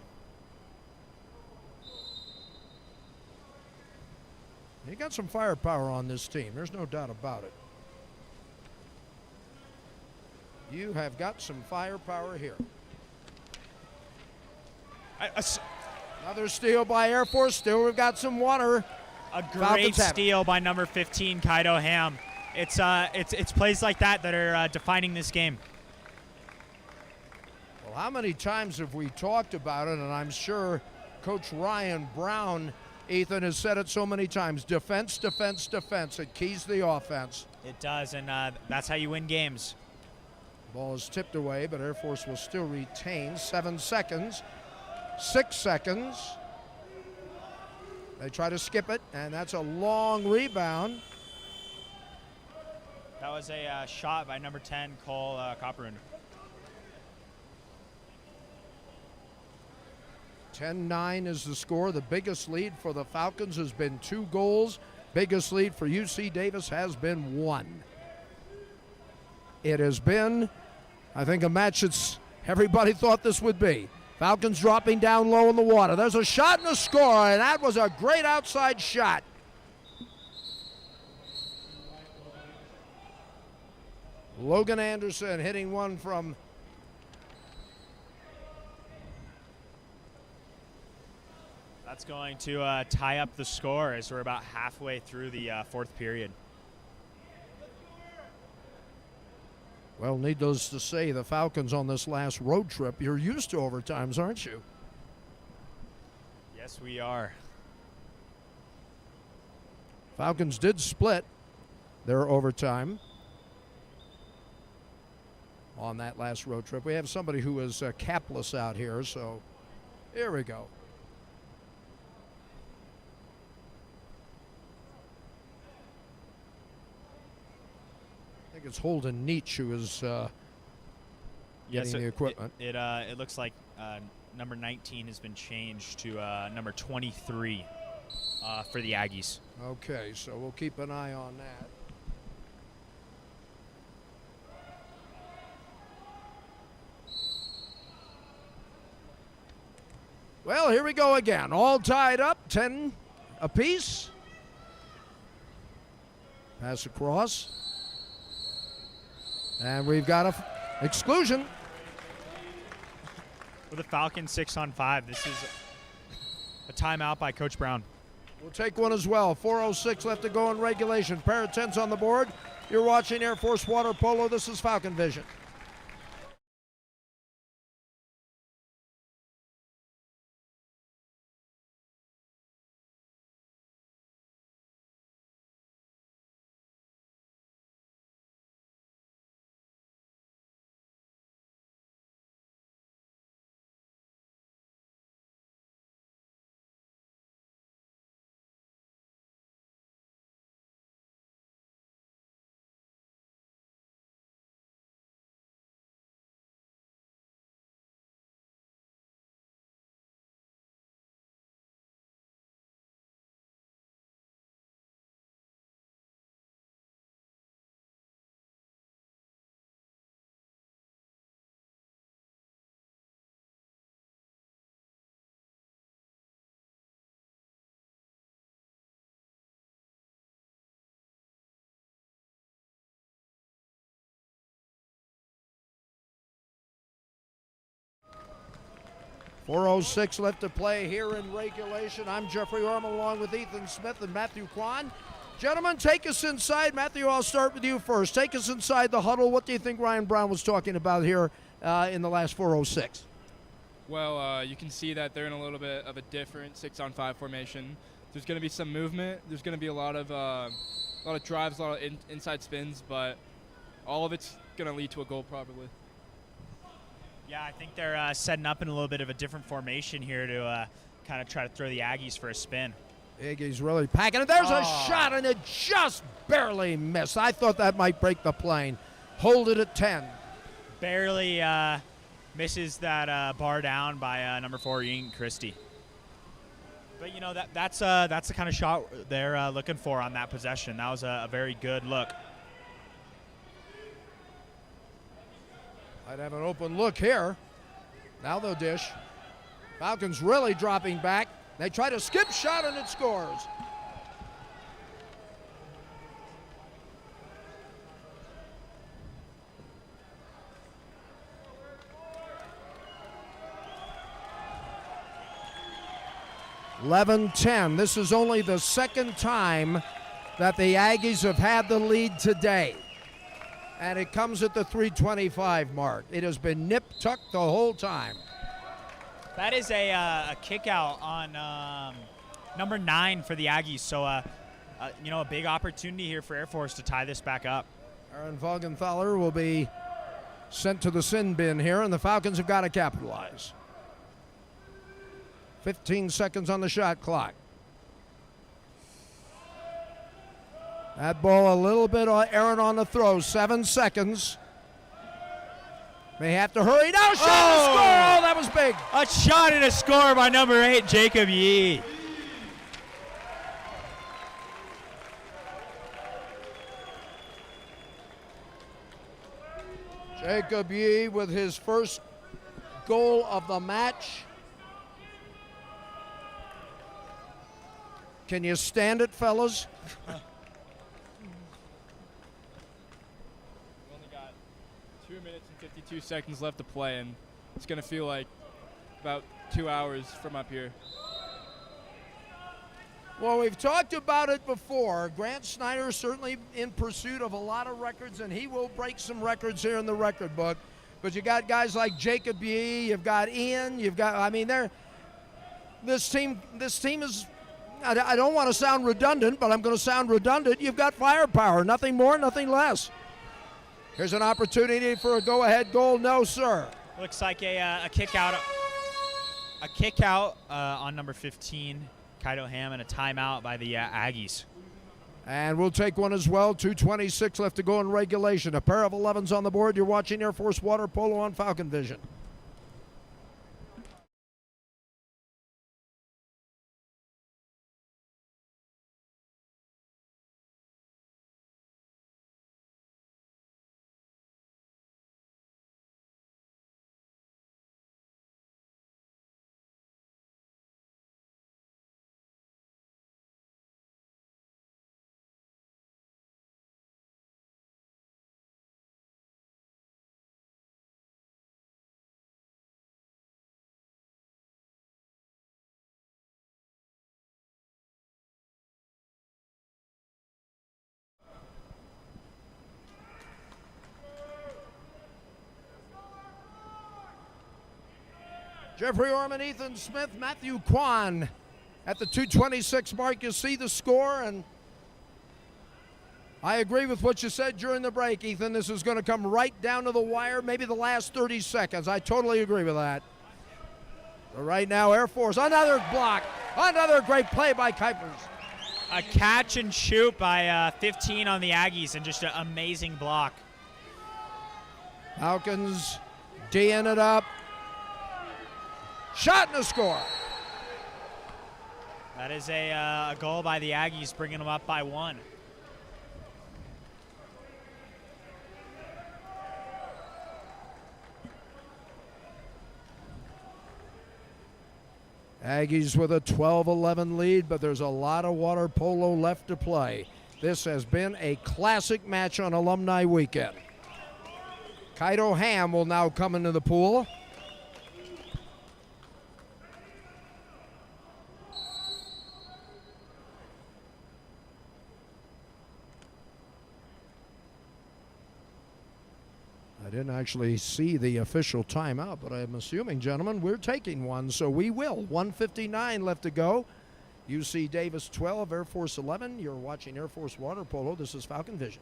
He got some firepower on this team. There's no doubt about it. You have got some firepower here. Another steal by Air Force. Still, we've got some water. A great steal by number 15, Kaido Ham. It's plays like that are defining this game. Well, how many times have we talked about it? And I'm sure Coach Ryan Brown, Ethan, has said it so many times. Defense, defense, defense. It keys the offense. It does, and that's how you win games. Ball is tipped away, but Air Force will still retain. 7 seconds. 6 seconds. They try to skip it, and that's a long rebound. That was a shot by number 10, Cole Copperoon. 10-9 is the score. The biggest lead for the Falcons has been 2 goals. Biggest lead for UC Davis has been 1. It has been, I think, a match that's everybody thought this would be. Falcons dropping down low in the water. There's a shot and a score, and that was a great outside shot. Logan Anderson hitting one from That's going to tie up the score as we're about halfway through the 4th period. Well, needless to say, the Falcons on this last road trip, you're used to overtimes, aren't you? Yes, we are. Falcons did split their overtime on that last road trip. We have somebody who is capless out here, so here we go. I think it's Holden Nietzsch who is getting the equipment. It looks like number 19 has been changed to number 23 for the Aggies. Okay, so we'll keep an eye on that. Well, here we go again. All tied up, 10 apiece. Pass across. And we've got a exclusion. With the Falcons 6-on-5, this is a timeout by Coach Brown. We'll take one as well. 4:06 left to go in regulation. Pair of 10s on the board. You're watching Air Force Water Polo. This is Falcon Vision. .406 left to play here in regulation. I'm Jeffrey Orman along with Ethan Smith and Matthew Kwan. Gentlemen, take us inside. Matthew, I'll start with you first. Take us inside the huddle. What do you think Ryan Brown was talking about here in the last 4:06? Well, you can see that they're in a little bit of a different 6-on-5 formation. There's going to be some movement. There's going to be a lot of drives, a lot of inside spins, but all of it's going to lead to a goal probably. Yeah, I think they're setting up in a little bit of a different formation here to kind of try to throw the Aggies for a spin. Iggy's really packing it. There's a shot, and it just barely missed. I thought that might break the plane. Hold it at 10. Barely misses that bar down by number 4, Ian Christie. But, you know, that's the kind of shot they're looking for on that possession. That was a very good look. I'd have an open look here. Now they'll dish. Falcons really dropping back. They try to skip shot, and it scores. (11-10). This is only the second time that the Aggies have had the lead today. And it comes at the 3:25 mark. It has been nip-tucked the whole time. That is a kick out on number 9 for the Aggies. So, you know, a big opportunity here for Air Force to tie this back up. Aaron Vogenthaler will be sent to the sin bin here, and the Falcons have got to capitalize. 15 seconds on the shot clock. That ball a little bit errant on the throw. 7 seconds. May have to hurry. Now shot and score. Oh, that was big. A shot and a score by number 8, Jacob Yee. Jacob Yee with his first goal of the match. Can you stand it, fellas? We've only got 2 minutes and 52 seconds left to play, and it's going to feel like about 2 hours from up here. Well, we've talked about it before. Grant Snyder is certainly in pursuit of a lot of records, and he will break some records here in the record book. But you got guys like Jacob Yee, you've got Ian, you've got, I mean, this team is, I don't want to sound redundant, but I'm going to sound redundant. You've got firepower, nothing more, nothing less. Here's an opportunity for a go-ahead goal. No, sir. Looks like a kick out. A kick out on number 15, Kaido Ham, and a timeout by the Aggies. And we'll take one as well. 2:26 left to go in regulation. A pair of 11s on the board. You're watching Air Force Water Polo on Falcon Vision. Jeffrey Orman, Ethan Smith, Matthew Kwan. At the 2:26 mark, you see the score, and I agree with what you said during the break, Ethan. This is going to come right down to the wire, maybe the last 30 seconds. I totally agree with that. But right now, Air Force, another block, another great play by Kuipers. A catch and shoot by 15 on the Aggies, and just an amazing block. Falcons D'ing it up. Shot and a score. That is a goal by the Aggies, bringing them up by 1. Aggies with a 12-11 lead, but there's a lot of water polo left to play. This has been a classic match on Alumni Weekend. Kaido Ham will now come into the pool. I actually see the official timeout, but I'm assuming, gentlemen, we're taking one, so we will. 1:59 left to go. UC Davis 12, Air Force 11. You're watching Air Force Water Polo. This is Falcon Vision.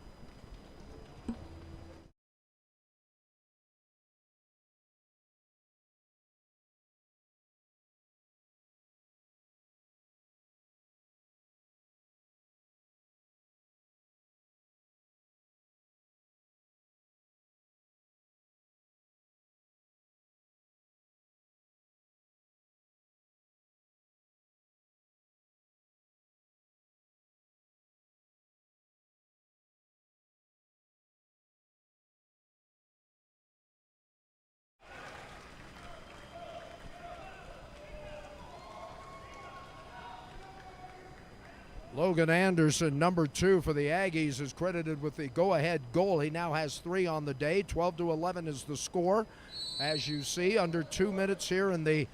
Logan Anderson, number 2 for the Aggies, is credited with the go-ahead goal. He now has 3 on the day. 12-11 is the score. As you see, under 2 minutes here in the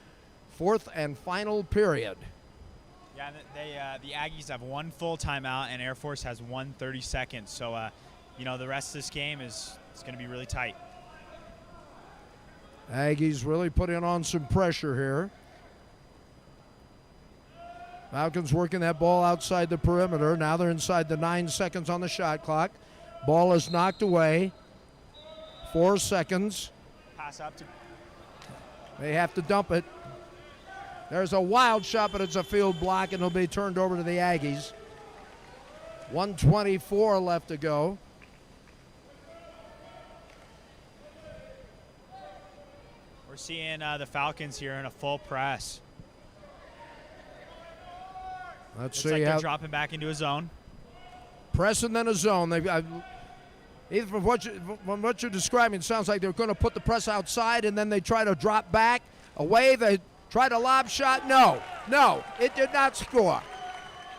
4th and final period. Yeah, the Aggies have 1 full timeout, and Air Force has 1 30 seconds. So, the rest of this game is going to be really tight. Aggies really putting on some pressure here. Falcons working that ball outside the perimeter. Now they're inside the 9 seconds on the shot clock. Ball is knocked away. 4 seconds. Pass up to. They have to dump it. There's a wild shot, but it's a field block, and it'll be turned over to the Aggies. 1:24 left to go. We're seeing the Falcons here in a full press. Let's Looks see like how they're dropping back into a zone. press and then a zone. Either from what you're describing, it sounds like they're going to put the press outside and then they try to drop back away. They try to lob shot. No, it did not score.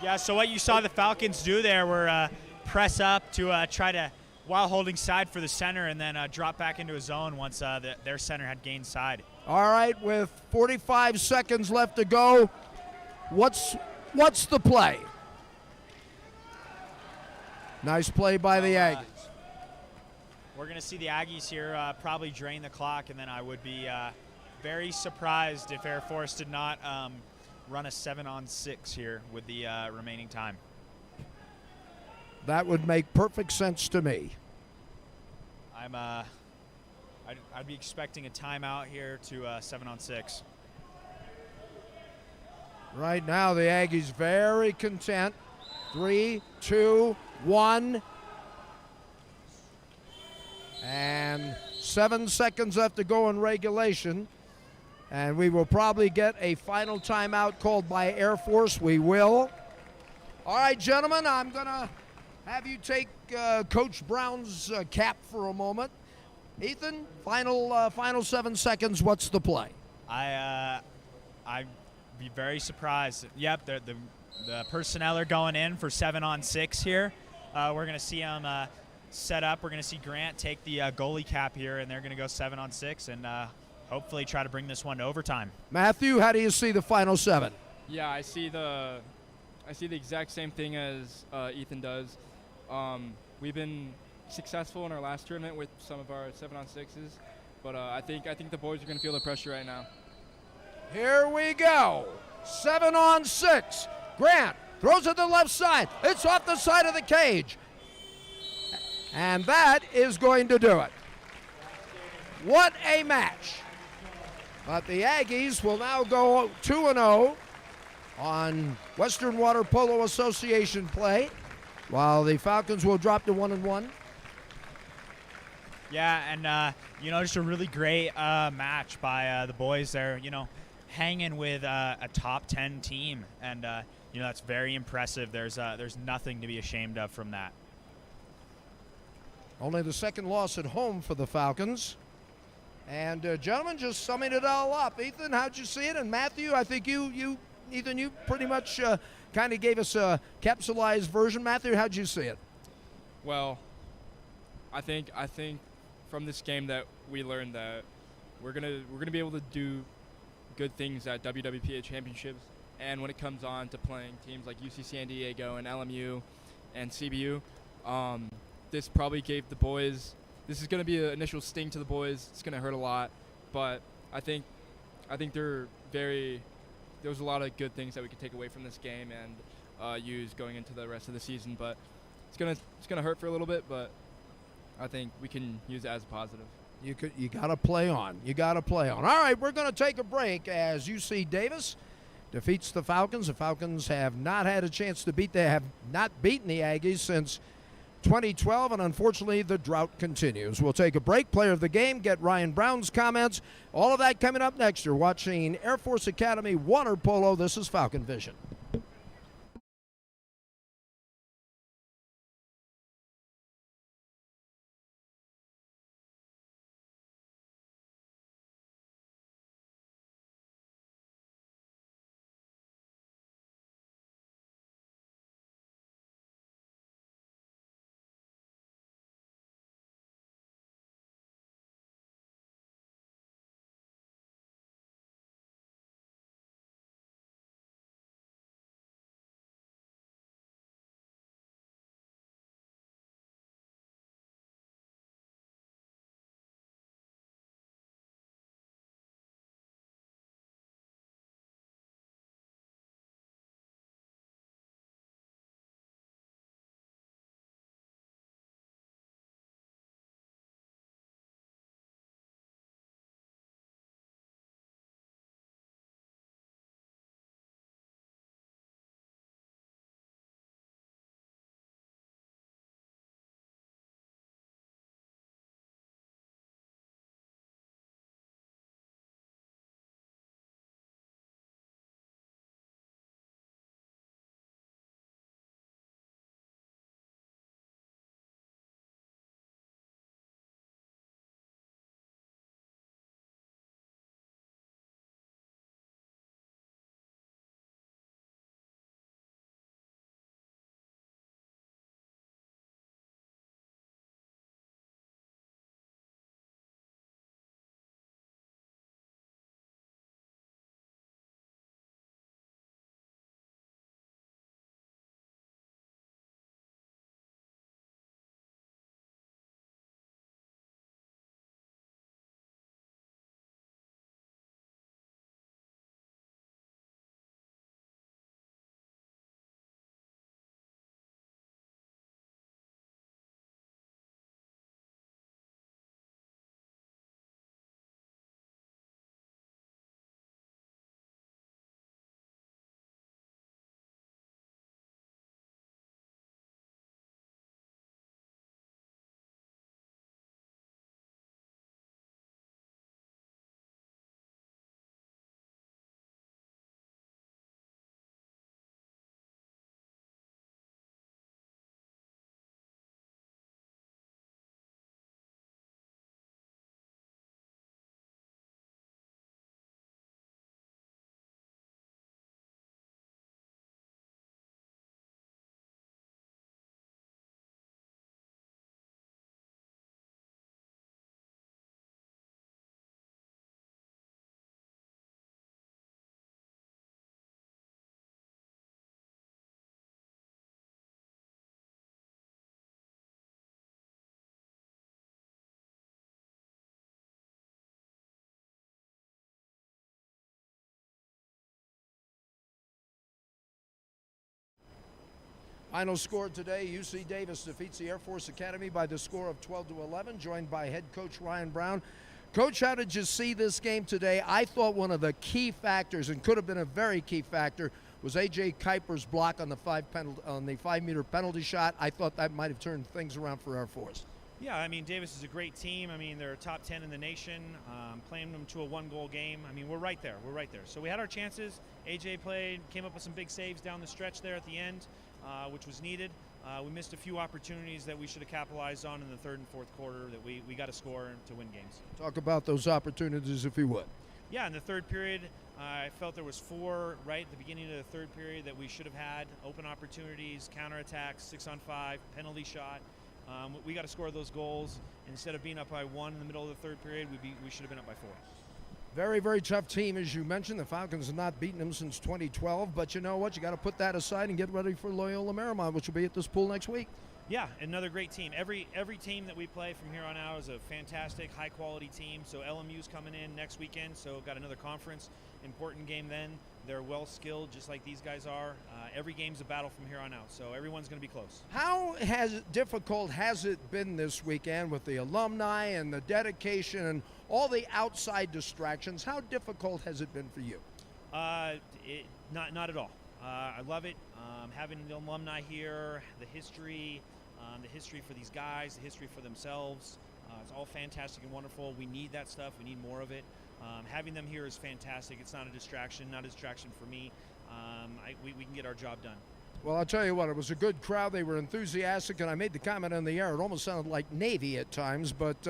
Yeah, so what you saw the Falcons do there were press up to try to, while holding side for the center, and then drop back into a zone once their center had gained side. All right, with 45 seconds left to go, what's the play? Nice play by the Aggies. We're going to see the Aggies here probably drain the clock, and then I would be very surprised if Air Force did not run a 7-on-6 here with the remaining time. That would make perfect sense to me. I'd be expecting a timeout here to 7-on-6. Right now, the Aggies very content. 3, 2, 1. And 7 seconds left to go in regulation. And we will probably get a final timeout called by Air Force. We will. All right, gentlemen, I'm going to have you take Coach Brown's cap for a moment. Ethan, final 7 seconds. What's the play? I'd be very surprised. Yep, the personnel are going in for 7-on-6 here. We're going to see them set up. We're going to see Grant take the goalie cap here, and they're going to go 7-on-6 and hopefully try to bring this one to overtime. Matthew, how do you see the final 7? Yeah, I see the exact same thing as Ethan does. We've been successful in our last tournament with some of our 7-on-6s, but I think the boys are going to feel the pressure right now. Here we go. 7-on-6. Grant throws it to the left side. It's off the side of the cage. And that is going to do it. What a match. But the Aggies will now go 2-0 on Western Water Polo Association play, while the Falcons will drop to 1-1. Yeah, and just a really great match by the boys there. Hanging with a top 10 team, and that's very impressive. There's nothing to be ashamed of from that. Only the second loss at home for the Falcons. And gentlemen, just summing it all up. Ethan, how'd you see it? And Matthew, I think you pretty much kind of gave us a capsulized version. Matthew, how'd you see it? Well, I think from this game that we learned that we're gonna be able to do good things at WWPA championships, and when it comes on to playing teams like UC San Diego and LMU and CBU, this probably gave the boys this is going to be an initial sting to the boys. It's going to hurt a lot, but I think there's a lot of good things that we could take away from this game and use going into the rest of the season. But it's gonna hurt for a little bit, but I think we can use it as a positive. You got to play on. You got to play on. All right, we're going to take a break as UC Davis defeats the Falcons. The Falcons have not had a chance to beat. They have not beaten the Aggies since 2012, and unfortunately the drought continues. We'll take a break. Player of the game, get Ryan Brown's comments. All of that coming up next. You're watching Air Force Academy Water Polo. This is Falcon Vision. Final score today, UC Davis defeats the Air Force Academy by the score of 12-11, joined by head coach Ryan Brown. Coach, how did you see this game today? I thought one of the key factors, and could have been a very key factor, was A.J. Kuiper's block on the 5-meter penalty shot. I thought that might have turned things around for Air Force. Yeah, I mean, Davis is a great team. I mean, they're top 10 in the nation, playing them to a one-goal game. I mean, we're right there. We're right there. So we had our chances. A.J. came up with some big saves down the stretch there at the end, which was needed. We missed a few opportunities that we should have capitalized on in the third and fourth quarter that we got to score to win games. Talk about those opportunities if you would. Yeah, in the third period, I felt there was 4 right at the beginning of the third period that we should have had. Open opportunities, counterattacks, 6-on-5, penalty shot. We got to score those goals. Instead of being up by 1 in the middle of the third period, we should have been up by 4. Very, very tough team, as you mentioned. The Falcons have not beaten them since 2012, but you know what? You got to put that aside and get ready for Loyola Marymount, which will be at this pool next week. Yeah, another great team. Every team that we play from here on out is a fantastic, high-quality team. So LMU's coming in next weekend, so got another conference, important game then. They're well-skilled, just like these guys are. Every game's a battle from here on out, so everyone's going to be close. How difficult has it been this weekend with the alumni and the dedication and all the outside distractions? How difficult has it been for you? Not at all. I love it. Having the alumni here, the history for these guys, the history for themselves. It's all fantastic and wonderful. We need that stuff. We need more of it. Having them here is fantastic. It's not a distraction for me. We can get our job done. Well, I'll tell you what, it was a good crowd. They were enthusiastic, and I made the comment on the air. It almost sounded like Navy at times, but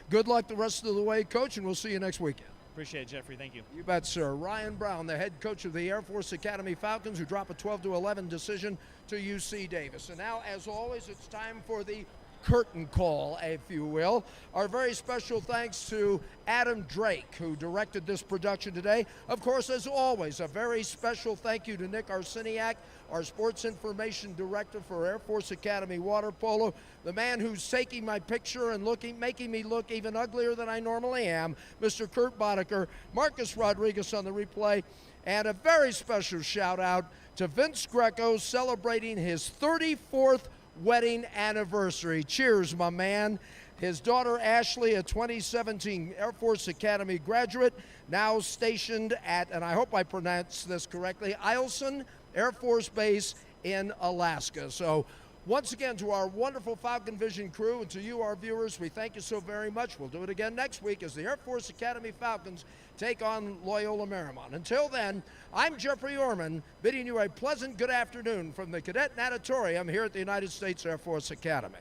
good luck the rest of the way, Coach, and we'll see you next weekend. Appreciate it, Jeffrey. Thank you. You bet, sir. Ryan Brown, the head coach of the Air Force Academy Falcons, who drop a 12-11 decision to UC Davis. And now, as always, it's time for the curtain call, if you will. Our very special thanks to Adam Drake, who directed this production today. Of course, as always, a very special thank you to Nick Arseniak, our sports information director for Air Force Academy Water Polo, the man who's taking my picture and making me look even uglier than I normally am, Mr. Kurt Boddicker, Marcus Rodriguez on the replay, and a very special shout out to Vince Greco celebrating his 34th wedding anniversary. Cheers, my man. His daughter Ashley, a 2017 Air Force Academy graduate, now stationed at, and I hope I pronounced this correctly, Eielson Air Force Base in Alaska. So once again, to our wonderful Falcon Vision crew and to you, our viewers, we thank you so very much. We'll do it again next week as the Air Force Academy Falcons take on Loyola Marymount. Until then, I'm Jeffrey Orman, bidding you a pleasant good afternoon from the Cadet Natatorium here at the United States Air Force Academy.